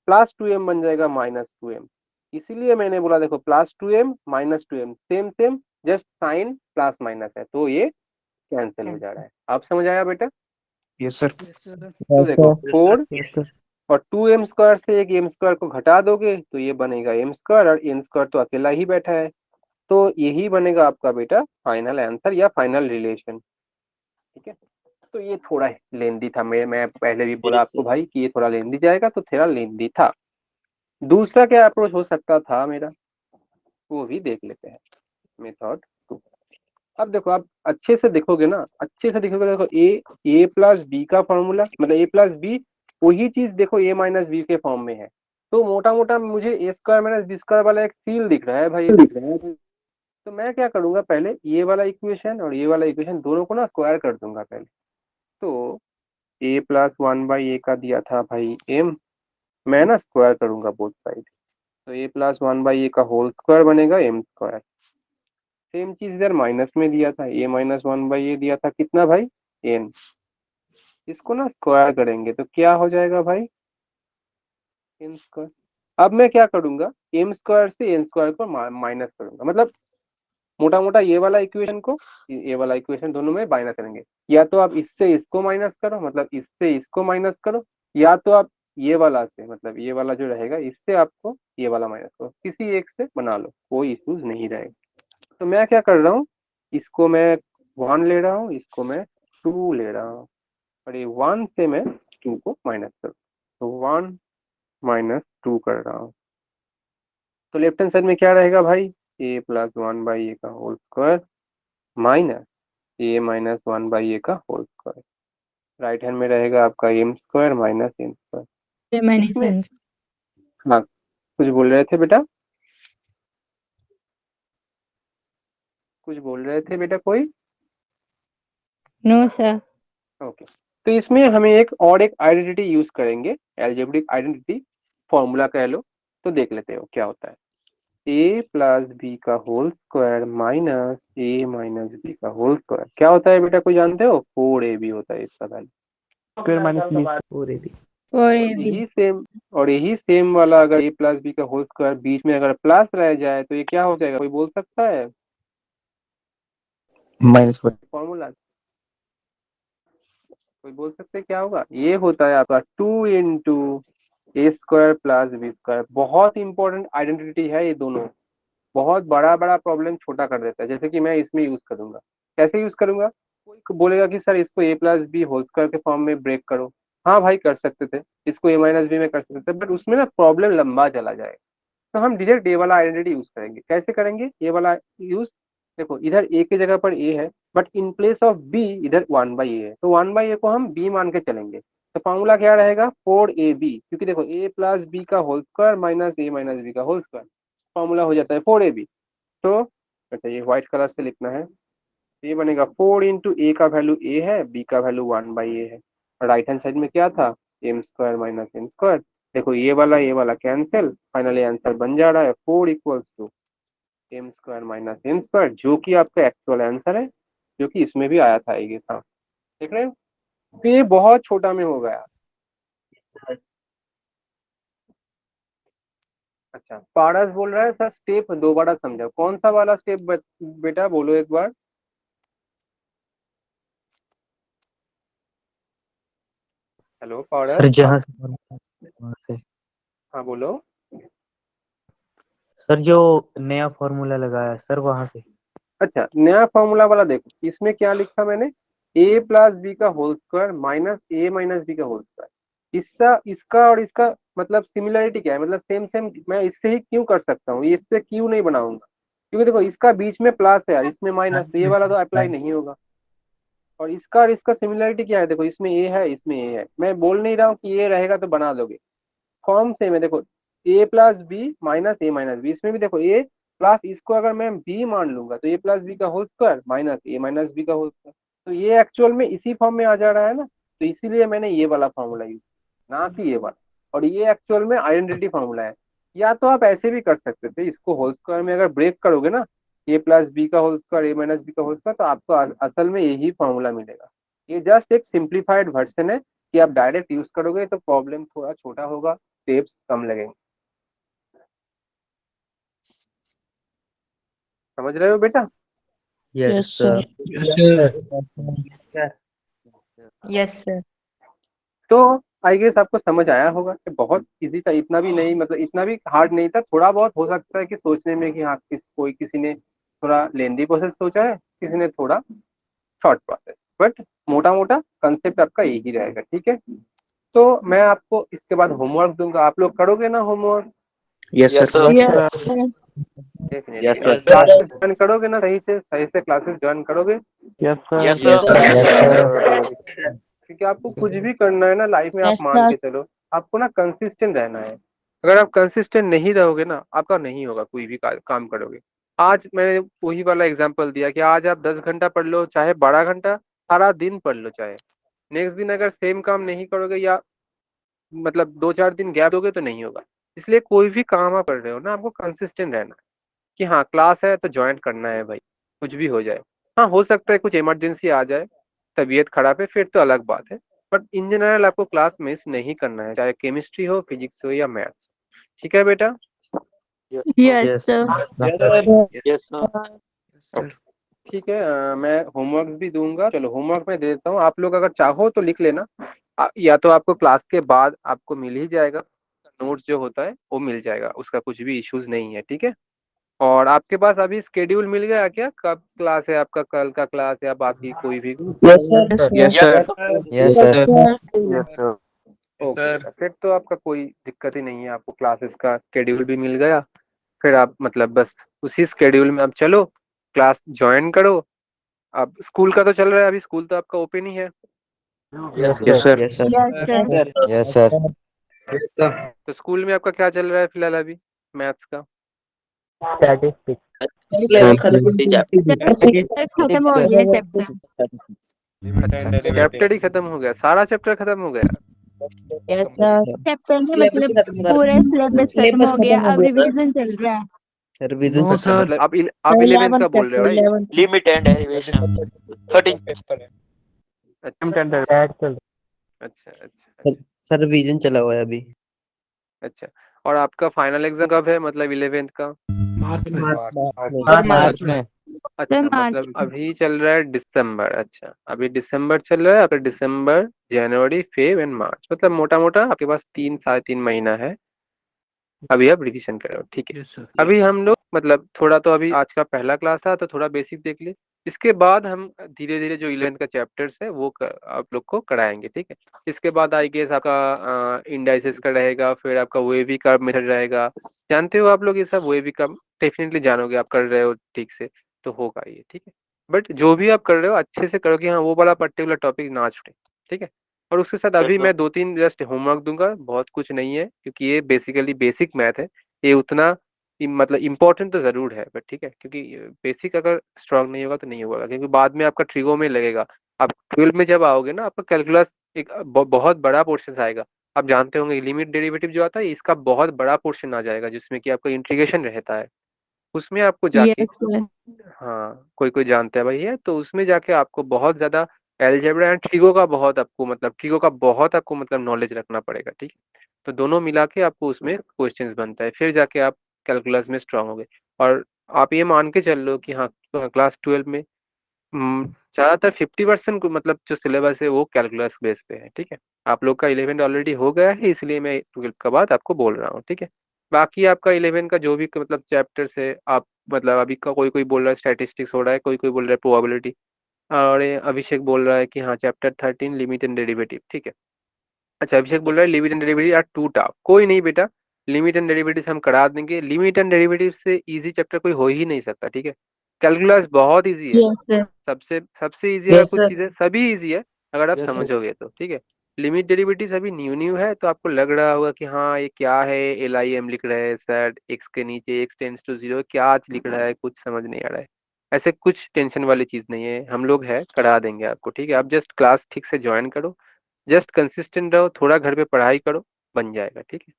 plus two M बन जाएगा माइनस टू एम। इसीलिए मैंने बोला देखो plus two M minus two M same same, just sign plus minus है तो ये कैंसिल हो जा रहा है। आप समझ आया बेटा? Yes sir. तो देखो फोर यस और टू एम स्क्वायर से एक एम स्क्वायर को घटा दोगे तो ये बनेगा एम स्क्वायर, और एन स्क्वायर तो अकेला ही बैठा है, तो यही बनेगा आपका बेटा फाइनल आंसर या फाइनल रिलेशन, ठीक है। तो ये थोड़ा लेंदी था, मैं पहले भी बोला आपको भाई कि ये थोड़ा लेंदी जाएगा, तो थोड़ा लेंदी था। दूसरा क्या अप्रोच हो सकता था मेरा, वो भी देख लेते हैं। मेथड टू, अब देखो आप अच्छे से देखोगे ना, अच्छे से देखोगे, देखो ए प्लस बी का फॉर्मूला, मतलब ए प्लस बी, वही चीज देखो ए माइनस बी के फॉर्म में है। तो मोटा मोटा मुझे ए स्क्वायर माइनस बी स्क्वायर वाला एक सील दिख रहा है भाई, ये दिख रहा है। तो मैं क्या करूंगा, पहले ये वाला इक्वेशन और ये वाला इक्वेशन दोनों को ना स्क्वायर कर दूंगा पहले। तो ए प्लस वन बाई ए का दिया था भाई एम, मैं ना स्क्वायर करूंगा बोथ साइड, तो ए प्लस वन बाई ए का होल स्क्वायर बनेगा एम स्क्वायर। सेम चीज इधर माइनस में दिया था, ए माइनस वन बाई ए दिया था कितना भाई, एन। इसको ना स्क्वायर करेंगे तो क्या हो जाएगा भाई, एन स्क्वायर। अब मैं क्या करूंगा, एम स्क्वायर से एन स्क्वायर को माइनस करूंगा, मतलब मोटा मोटा ये वाला इक्वेशन को ये वाला इक्वेशन दोनों में माइनस करेंगे। या तो आप इससे इसको माइनस करो, मतलब इससे इसको माइनस करो, या तो आप ये वाला से, मतलब ये वाला जो रहेगा इससे आपको ये वाला माइनस करो, किसी एक से बना लो, कोई इश्यूज नहीं रहेगा। तो मैं क्या कर रहा हूँ, इसको मैं 1 ले रहा हूँ, इसको मैं 2 ले रहा हूँ, और ये 1 से मैं 2 को माइनस करूँ, तो 1 माइनस 2 कर रहा हूँ। तो लेफ्ट हैंड साइड में क्या रहेगा भाई, ए प्लस 1 बाई ए का whole square minus A minus 1 by A का होल स्क्वायर। राइट हैंड में रहेगा आपका M square minus N square. इसमें हाँ कुछ बोल रहे थे बेटा, कुछ बोल रहे थे बेटा कोई? No sir. ओके, तो इसमें हमें एक और एक आइडेंटिटी यूज करेंगे, एल्जेब्रिक आइडेंटिटी, फॉर्मूला कह लो। तो देख लेते हो क्या होता है, ए प्लस बी का whole square minus A minus B का होल स्क्वायर क्या होता है बेटा, कोई जानते हो? 4ab होता है इसका वैल्यू। Square minus B. और ये भी 4ab। यही सेम वाला अगर ए प्लस बी का होल स्क्वायर बीच में अगर प्लस रह जाए तो ये क्या हो जाएगा, कोई बोल सकता है? -4। फॉर्मूला कोई बोल सकते हैं क्या होगा? ये होता है आपका 2 इंटू ए स्क्वायर प्लस बी स्क्वायर। बहुत इंपॉर्टेंट आइडेंटिटी है ये दोनों, बहुत बड़ा बड़ा प्रॉब्लम छोटा कर देता है। जैसे कि मैं इसमें यूज करूंगा, कैसे यूज करूंगा, कोई बोलेगा कि सर इसको ए प्लस बी होल स्क्वायर के फॉर्म में ब्रेक करो, हाँ भाई कर सकते थे, इसको ए माइनस बी में कर सकते थे, बट उसमें ना प्रॉब्लम लंबा चला जाएगा। तो हम डायरेक्ट ए वाला आइडेंटिटी यूज करेंगे। कैसे करेंगे ये वाला यूज, देखो इधर ए की जगह पर ए है, but in place of B इधर 1 बाई ए है, तो 1 बाई ए को हम बी मान के चलेंगे। तो फॉर्मूला क्या रहेगा, 4ab, क्योंकि देखो ए प्लस बी का whole square minus A minus B का होल स्क्वायर, फॉर्मूला हो जाता है 4ab। तो अच्छा ये व्हाइट कलर से लिखना है, ये बनेगा 4 इंटू ए का वैल्यू ए है, बी का वैल्यू 1 बाई ए है, और राइट हैंड साइड में क्या था, M square minus N square. देखो ये वाला कैंसिल, फाइनली आंसर बन जा रहा है 4 equals to M square minus N square, जो कि आपका एक्चुअल आंसर है, जो कि इसमें भी आया था ये था। देख रहे हो, तो ये बहुत छोटा में हो गया। अच्छा पारस बोल रहा है सर स्टेप दोबारा समझाओ, कौन सा वाला स्टेप बेटा बोलो एक बार। हेलो सर पारस। जहाँ से वहाँ से हाँ बोलो। सर जो नया फॉर्मूला लगाया सर वहां से। अच्छा नया फॉर्मूला वाला देखो, इसमें क्या लिखा मैंने, ए प्लस बी का whole square minus A minus B का होल स्क्वायर। इसका इसका और इसका मतलब सिमिलरिटी क्या है, मतलब सेम सेम, मैं इससे ही क्यों कर सकता हूँ, ये इससे क्यों नहीं बनाऊंगा, क्योंकि देखो इसका बीच में प्लस है यार, इसमें माइनस, तो ये वाला तो अप्लाई नहीं होगा। और इसका सिमिलरिटी क्या है, देखो इसमें ए है इसमें ए है, मैं बोल नहीं रहा हूँ कि ये रहेगा तो बना दोगे, फॉर्म सेम है। देखो ए plus B minus A minus B, इसमें भी देखो ए प्लस, इसको अगर मैं बी मान लूंगा तो ए प्लस बी का whole square minus A minus B का होल स्क्वायर, तो ये एक्चुअल में इसी फॉर्म में आ जा रहा है ना, तो इसीलिए मैंने ये वाला फॉर्मूला यूज, ना कि ये वाला। और ये एक्चुअल में आइडेंटिटी फॉर्मूला है। या तो आप ऐसे भी कर सकते थे, इसको होल स्क्वायर में अगर ब्रेक करोगे ना, ए प्लस बी का होल स्क्वायर ए माइनस बी का होल स्क्वायर, तो आपको असल में यही फॉर्मूला मिलेगा। ये जस्ट एक सिंप्लीफाइड वर्जन है, कि आप डायरेक्ट यूज करोगे तो प्रॉब्लम थोड़ा छोटा होगा, स्टेप्स कम लगेंगे। समझ रहे हो बेटा? Yes yes sir. Sir. Yes sir. तो आई गेस आपको समझ आया होगा कि बहुत इजी था, इतना भी नहीं, मतलब इतना भी हार्ड नहीं था, थोड़ा बहुत हो सकता है कि सोचने में कि हाँ किसी ने थोड़ा लेंदी प्रोसेस सोचा है, किसी ने थोड़ा शॉर्ट प्रोसेस, बट मोटा मोटा कंसेप्ट आपका यही रहेगा, ठीक है। तो मैं आपको इसके बाद होमवर्क दूंगा, आप लोग करोगे ना homework? Yes sir. Yes sir. Yes definitely sir. Classes join करोगे ना, सही से क्लासेस ज्वाइन करोगे? Yes sir. Yes sir. क्योंकि आपको कुछ भी करना है ना लाइफ में, आप यस मान सर। के चलो, आपको ना कंसिस्टेंट रहना है। अगर आप कंसिस्टेंट नहीं रहोगे ना, आपका नहीं होगा, कोई भी काम करोगे। आज मैंने वही वाला एग्जांपल दिया कि आज आप 10 घंटा पढ़ लो, चाहे 12 घंटा, सारा दिन पढ़ लो, चाहे नेक्स्ट दिन अगर सेम काम नहीं करोगे, या मतलब 2-4 दिन गैप दोगे, तो नहीं होगा। इसलिए कोई भी काम आप कर रहे हो ना, आपको कंसिस्टेंट रहना है, कि हाँ क्लास है तो ज्वाइन करना है भाई, कुछ भी हो जाए। हाँ हो सकता है कुछ इमरजेंसी आ जाए, तबीयत खराब है, फिर तो अलग बात है, बट इन जनरल आपको क्लास मिस नहीं करना है, चाहे केमिस्ट्री हो, फिजिक्स हो, या मैथ्स। ठीक है बेटा? Yes, yes sir. Yes, sir. Okay, ठीक है। मैं होमवर्क भी दूंगा, चलो होमवर्क मैं दे देता हूँ, आप लोग अगर चाहो तो लिख लेना। या तो आपको क्लास के बाद आपको मिल ही जाएगा, नोट्स जो होता है वो मिल जाएगा, उसका कुछ भी इश्यूज नहीं है, ठीक है। और आपके पास अभी स्केड्यूल मिल गया क्या, कब क्लास है आपका, कल का क्लास या बाकी कोई भी? Yes, sir. Yes, sir. Yes Yes, sir. sir. Yes sir. Okay, फिर तो आपका कोई दिक्कत ही नहीं है, आपको क्लासेस का स्केड्यूल भी मिल गया। फिर आप मतलब बस उसी स्केड्यूल में आप चलो, क्लास ज्वाइन करो। अब स्कूल का तो चल रहा है, अभी स्कूल तो आपका ओपन ही है। Yes, yes sir. Sir. Yes, sir. Yes sir. Yes, sir. तो स्कूल में आपका क्या चल रहा है फिलहाल अभी, मैथ्स का? Sir, खत्म हो गया चैप्टर। अच्छा, चैप्टर ही खत्म हो गया, सारा चैप्टर खत्म हो गया? चैप्टर नहीं, मतलब पूरा सिलेबस खत्म हो गया, अब रिवीजन चल रहा है। रिवीजन। अच्छा, मतलब आप 11th का बोल रहे हो, राइट? Limit and derivation. 13. अच्छा अच्छा अच्छा अच्छा। सर रिवीजन चला हुआ है अभी। अच्छा, और आपका फाइनल एग्जाम कब है, मतलब 11th का? मार्च में। अच्छा, मार्च मतलब अभी चल रहा है दिसंबर। अच्छा, अभी दिसंबर चल रहा है आपका, दिसंबर, जनवरी, फेब एंड मार्च, मतलब मोटा मोटा आपके पास 3 साढ़े 3 महीना है। अभी आप रिवीजन कर रहे हो, ठीक है। अभी हम लोग मतलब थोड़ा तो अभी आज का पहला क्लास था तो थोड़ा बेसिक देख ले, इसके बाद हम धीरे धीरे जो 11th का चैप्टर्स है वो आप लोग को कराएंगे, ठीक है। इसके बाद आई गेस आपका इंडाइसेस का रहेगा, फिर आपका वेवी का मेथड रहेगा। जानते हो आप लोग ये सब, वेवी का डेफिनेटली जानोगे, आप कर रहे हो ठीक से तो होगा ये, ठीक है। बट जो भी आप कर रहे हो अच्छे से करो कि हाँ वो वाला पर्टिकुलर टॉपिक ना छूटे, ठीक है। और उसके साथ अभी मैं 2-3 जस्ट होमवर्क दूंगा, बहुत कुछ नहीं है क्योंकि ये बेसिकली बेसिक मैथ है। ये उतना मतलब इम्पोर्टेंट तो ज़रूर है, बट ठीक है, क्योंकि बेसिक अगर स्ट्रांग नहीं होगा तो नहीं होगा, क्योंकि बाद में आपका ट्रिगो में लगेगा। आप 12 में जब आओगे ना, आपका कैलकुलस एक बहुत बड़ा पोर्शन आएगा। आप जानते होंगे लिमिट डेरिवेटिव जो आता है इसका बहुत बड़ा पोर्शन आ जाएगा, जिसमें कि आपका इंटीग्रेशन रहता है, उसमें आपको जाके, यस सर। हाँ कोई कोई जानता है भाई है, तो उसमें जाके आपको बहुत ज़्यादा एलजेब्रा एंड ट्रिगो का बहुत आपको मतलब ट्रिगो का बहुत आपको मतलब नॉलेज रखना पड़ेगा, ठीक है। तो दोनों मिला के आपको उसमें क्वेश्चंस बनता है, फिर जाके आप कैलकुलस में स्ट्रांग हो गए। और आप ये मान के चल लो कि हाँ क्लास 12 में ज़्यादातर 50% मतलब जो सिलेबस है वो कैलकुलस बेस पे है, ठीक है। आप लोग का 11 ऑलरेडी हो गया है, इसलिए मैं 12 का बाद आपको बोल रहा हूँ, ठीक है। बाकी आपका 11 का जो भी मतलब चैप्टर्स है, आप मतलब अभी का कोई कोई बोल रहा है स्टैटिस्टिक्स हो रहा है, कोई कोई बोल रहा है प्रोबेबिलिटी, और ये अभिषेक बोल रहा है कि हाँ चैप्टर 13 लिमिट एंड डेरिवेटिव, ठीक है। अच्छा, अभिषेक बोल रहा है limit and derivative are too tough, कोई नहीं बेटा, लिमिट एंड डेरिवेटिव हम करा देंगे। लिमिट एंड डेरिवेटिव से इजी चैप्टर कोई हो ही नहीं सकता, ठीक है। कैलकुलस बहुत इजी है, यस सर। सबसे सबसे इजी अगर कुछ चीज़ें, सभी इजी है अगर आप समझोगे तो, ठीक है। लिमिट डेरिवेटिव अभी न्यू न्यू है, तो आपको लग रहा होगा कि हाँ ये क्या है, LIM लिख रहा है सर, एक्स के नीचे एक्स टेंस टू 0 क्या लिख रहा है, कुछ समझ नहीं आ रहा है। ऐसे कुछ टेंशन वाली चीज़ नहीं है, हम लोग है करा देंगे आपको, ठीक है। आप जस्ट क्लास ठीक से ज्वाइन करो, जस्ट कंसिस्टेंट रहो, थोड़ा घर पे पढ़ाई करो, बन जाएगा, ठीक है।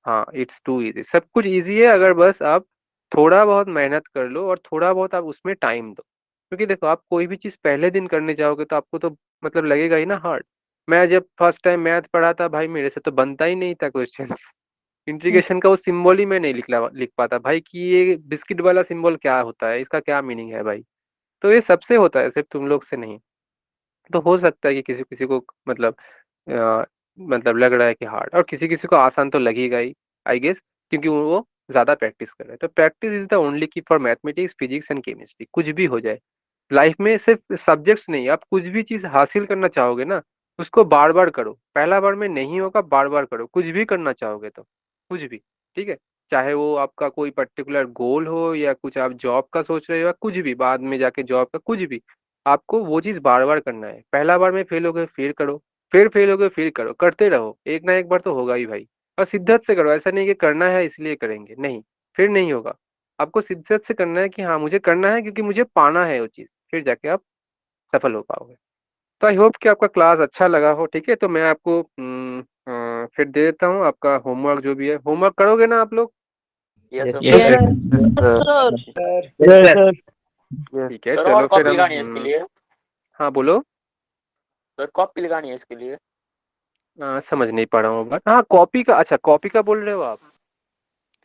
हाँ, इट्स टू इजी, सब कुछ इजी है अगर बस आप थोड़ा बहुत मेहनत कर लो और थोड़ा बहुत आप उसमें टाइम दो। क्योंकि देखो, आप कोई भी चीज़ पहले दिन करने जाओगे तो आपको तो मतलब लगेगा ही ना हार्ड। मैं जब फर्स्ट टाइम मैथ पढ़ा था भाई, मेरे से तो बनता ही नहीं था क्वेश्चन। इंटीग्रेशन का वो सिंबल ही मैं नहीं लिख पाता भाई, कि ये बिस्किट वाला सिंबल क्या होता है, इसका क्या मीनिंग है भाई। तो ये सबसे होता है, सिर्फ तुम लोग से नहीं। तो हो सकता है कि किसी किसी को मतलब मतलब लग रहा है कि हार्ड, और किसी किसी को आसान तो लगेगा ही, आई गेस, क्योंकि वो ज़्यादा प्रैक्टिस कर रहे हैं। तो प्रैक्टिस इज द ओनली की for mathematics, physics and chemistry, कुछ भी हो जाए लाइफ में, सिर्फ सब्जेक्ट्स नहीं, आप कुछ भी चीज़ हासिल करना चाहोगे ना, उसको बार बार करो, पहला बार में नहीं होगा, बार बार करो, कुछ भी करना चाहोगे तो, कुछ भी, ठीक है। चाहे वो आपका कोई पर्टिकुलर गोल हो, या कुछ आप जॉब का सोच रहे हो, या कुछ भी बाद में जाके जॉब का, कुछ भी, आपको वो चीज़ बार बार करना है। पहला बार में फेल हो गए फिर करो, फिर फेल हो गए फिर करो, करते रहो, एक ना एक बार तो होगा ही भाई। और शिद्दत से करो, ऐसा नहीं कि करना है इसलिए करेंगे, नहीं, फिर नहीं होगा। आपको शिद्दत से करना है कि हाँ मुझे करना है क्योंकि मुझे पाना है वो चीज़, फिर जाके आप सफल हो पाओगे। तो आई होप कि आपका क्लास अच्छा लगा हो, ठीक है। तो मैं आपको फिर दे देता हूँ आपका होमवर्क, जो भी है होमवर्क करोगे ना आप लोग? Yes, sir. Yes sir. ठीक है, सर और चलो फिर कॉपी हम लगानी है इसके लिए? हाँ बोलो। सर कॉपी लगानी है इसके लिए? समझ नहीं पा रहा हूँ, बट हाँ कॉपी का, अच्छा कॉपी का बोल रहे हो आप?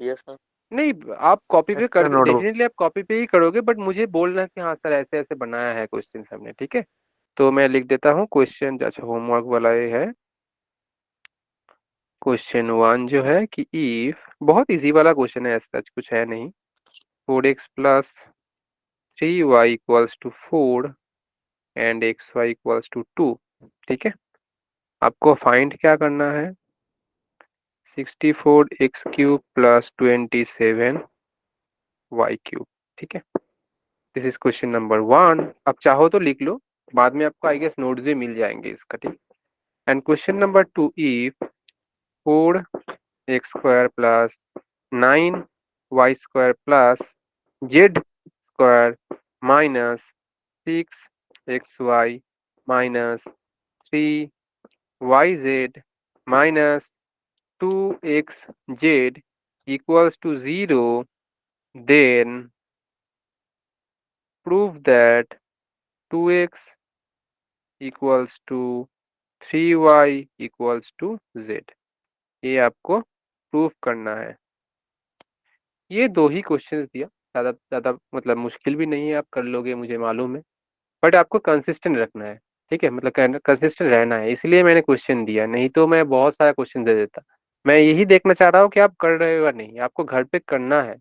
Yes sir. नहीं, आप कॉपी पे एक्स्ट्रा कर, नोटबुक। डेफिनेटली आप कॉपी पे ही करोगे, बट मुझे बोलना कि हाँ सर ऐसे ऐसे बनाया है क्वेश्चन हमने, ठीक है। तो मैं लिख देता हूँ क्वेश्चन, अच्छा होमवर्क वाला ये है। क्वेश्चन 1 जो है कि इफ, बहुत इजी वाला क्वेश्चन है, ऐसा कुछ है नहीं। 4x plus 3y equals to 4 and xy equals to 2, ठीक है। आपको फाइंड क्या करना है, 64x³ प्लस 27y³, ठीक है। This is question number 1। अब चाहो तो लिख लो, बाद में आपको आई गेस नोट्स भी मिल जाएंगे इसका, ठीक। And question number 2, if 4x² plus 9y² plus z² minus 6xy minus 3yz minus 2xz equals to 0, then prove that 2x equals to 3y equals to z। ये आपको प्रूफ करना है। ये दो ही क्वेश्चंस दिया, ज़्यादा ज़्यादा मतलब मुश्किल भी नहीं है, आप कर लोगे मुझे मालूम है। बट आपको कंसिस्टेंट रखना है, ठीक है, मतलब कंसिस्टेंट रहना है, इसलिए मैंने क्वेश्चन दिया, नहीं तो मैं बहुत सारा क्वेश्चन दे देता। मैं यही देखना चाह रहा हूँ कि आप कर रहे हो या नहीं, आपको घर पे करना है।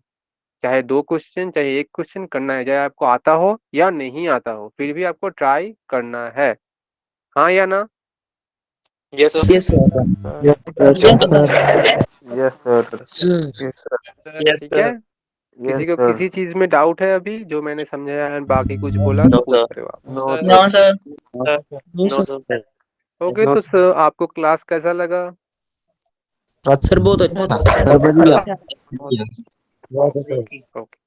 चाहे 2 क्वेश्चन, चाहे 1 क्वेश्चन करना है, चाहे आपको आता हो या नहीं आता हो, फिर भी आपको ट्राई करना है, हाँ या ना। Yes, sir. Yes sir. Yes, sir. Yes, sir. Yes sir. Yes sir. Yes, ठीक है। sir. किसी यस को सर। किसी चीज में डाउट है अभी जो मैंने समझाया है, बाकी कुछ बोला तो No, पूछ sir. रहे हो आप। No No, sir. sir. No No, sir. sir. Okay, no तो आपको क्लास कैसा लगा? आज सर बहुत अच्छा था। Sir, बढ़िया। ओके ओके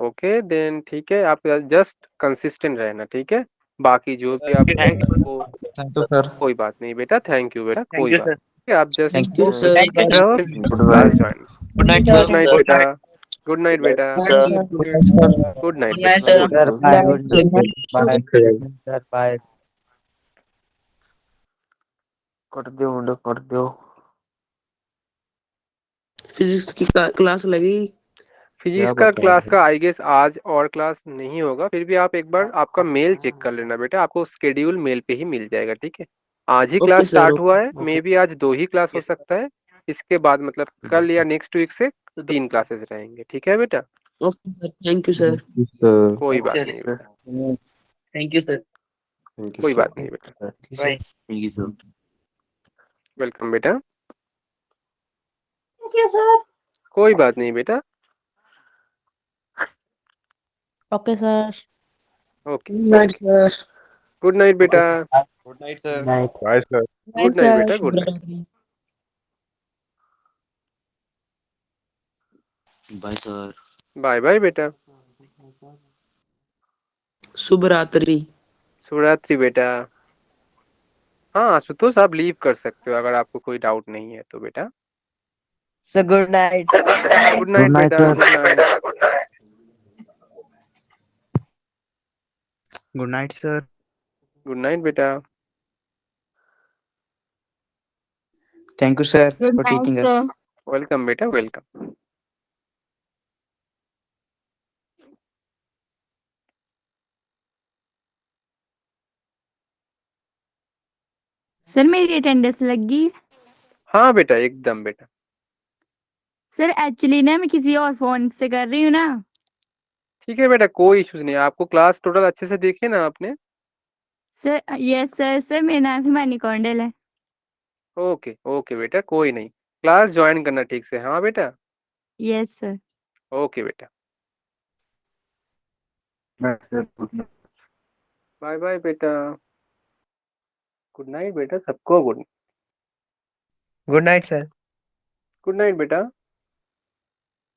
ओके, देन ठीक है, आप जस्ट कंसिस्टेंट रहना, ठीक है। बाकी जो भी Thank you. आपको, Thank you, sir. कोई बात नहीं बेटा, थैंक यू बेटा, Thank कोई you, बात sir. नहीं, आप just thank you sir. Thank you, sir. रहो, good class bye. Join. Good night, good sir. Night Good बेटा, night. गुड नाइट बेटा, Sir. Good night, sir. Good night Good night, बेटा, sir. Good sir night. Bye. Good night. Bye. Sir, bye. कर दो मुंडो, कर दो। Physics की class लगी। Physics का क्लास का आई गेस आज और क्लास नहीं होगा, फिर भी आप एक बार आपका मेल चेक कर लेना बेटा, आपको स्केड्यूल मेल पे ही मिल जाएगा, ठीक है। आज ही ओके क्लास सर। स्टार्ट हुआ है, मे बी आज 2 ही क्लास हो सकता है, इसके बाद मतलब कल या नेक्स्ट वीक से 3 क्लासेस रहेंगे, ठीक है बेटा। Okay sir. Thank you sir. Yes, sir. कोई बात Sir. नहीं बेटा, Thank you, sir. Thank you, कोई sir. बात नहीं बेटा, Bye. Thank you, sir. Welcome बेटा, कोई बात नहीं बेटा, okay sir. Okay, Night, sir. Good night बेटा, Good night, sir. Night. Bye, sir. Good night बेटा, good night. Bye sir. Bye bye बेटा, शुभ रात्रि। शुभरात्रि बेटा। हाँ आशुतोष, आप लीव कर सकते हो अगर आपको कोई डाउट नहीं है तो बेटा। Sir good night. Good night Good night, बेटा, sir. Good night. Good night sir. Good night बेटा। Thank you sir good for night teaching us. Sir. Welcome बेटा, वेलकम। सर मेरी अटेंडेंस लग गई। हाँ बेटा, एकदम बेटा। सर एक्चुअली ना मैं किसी और फोन से कर रही हूँ ना। ठीक है बेटा, कोई इश्यूज नहीं, आपको क्लास टोटल अच्छे से देखिए ना आपने। Sir yes sir. सर मेरा नाम हिमानी कौंडल है। ओके ओके बेटा, कोई नहीं, क्लास ज्वाइन करना ठीक से, हाँ बेटा। Yes sir. ओके बेटा, Night, sir. Good night. Bye bye बेटा, गुड नाइट बेटा, सबको good good night sir. Good night बेटा।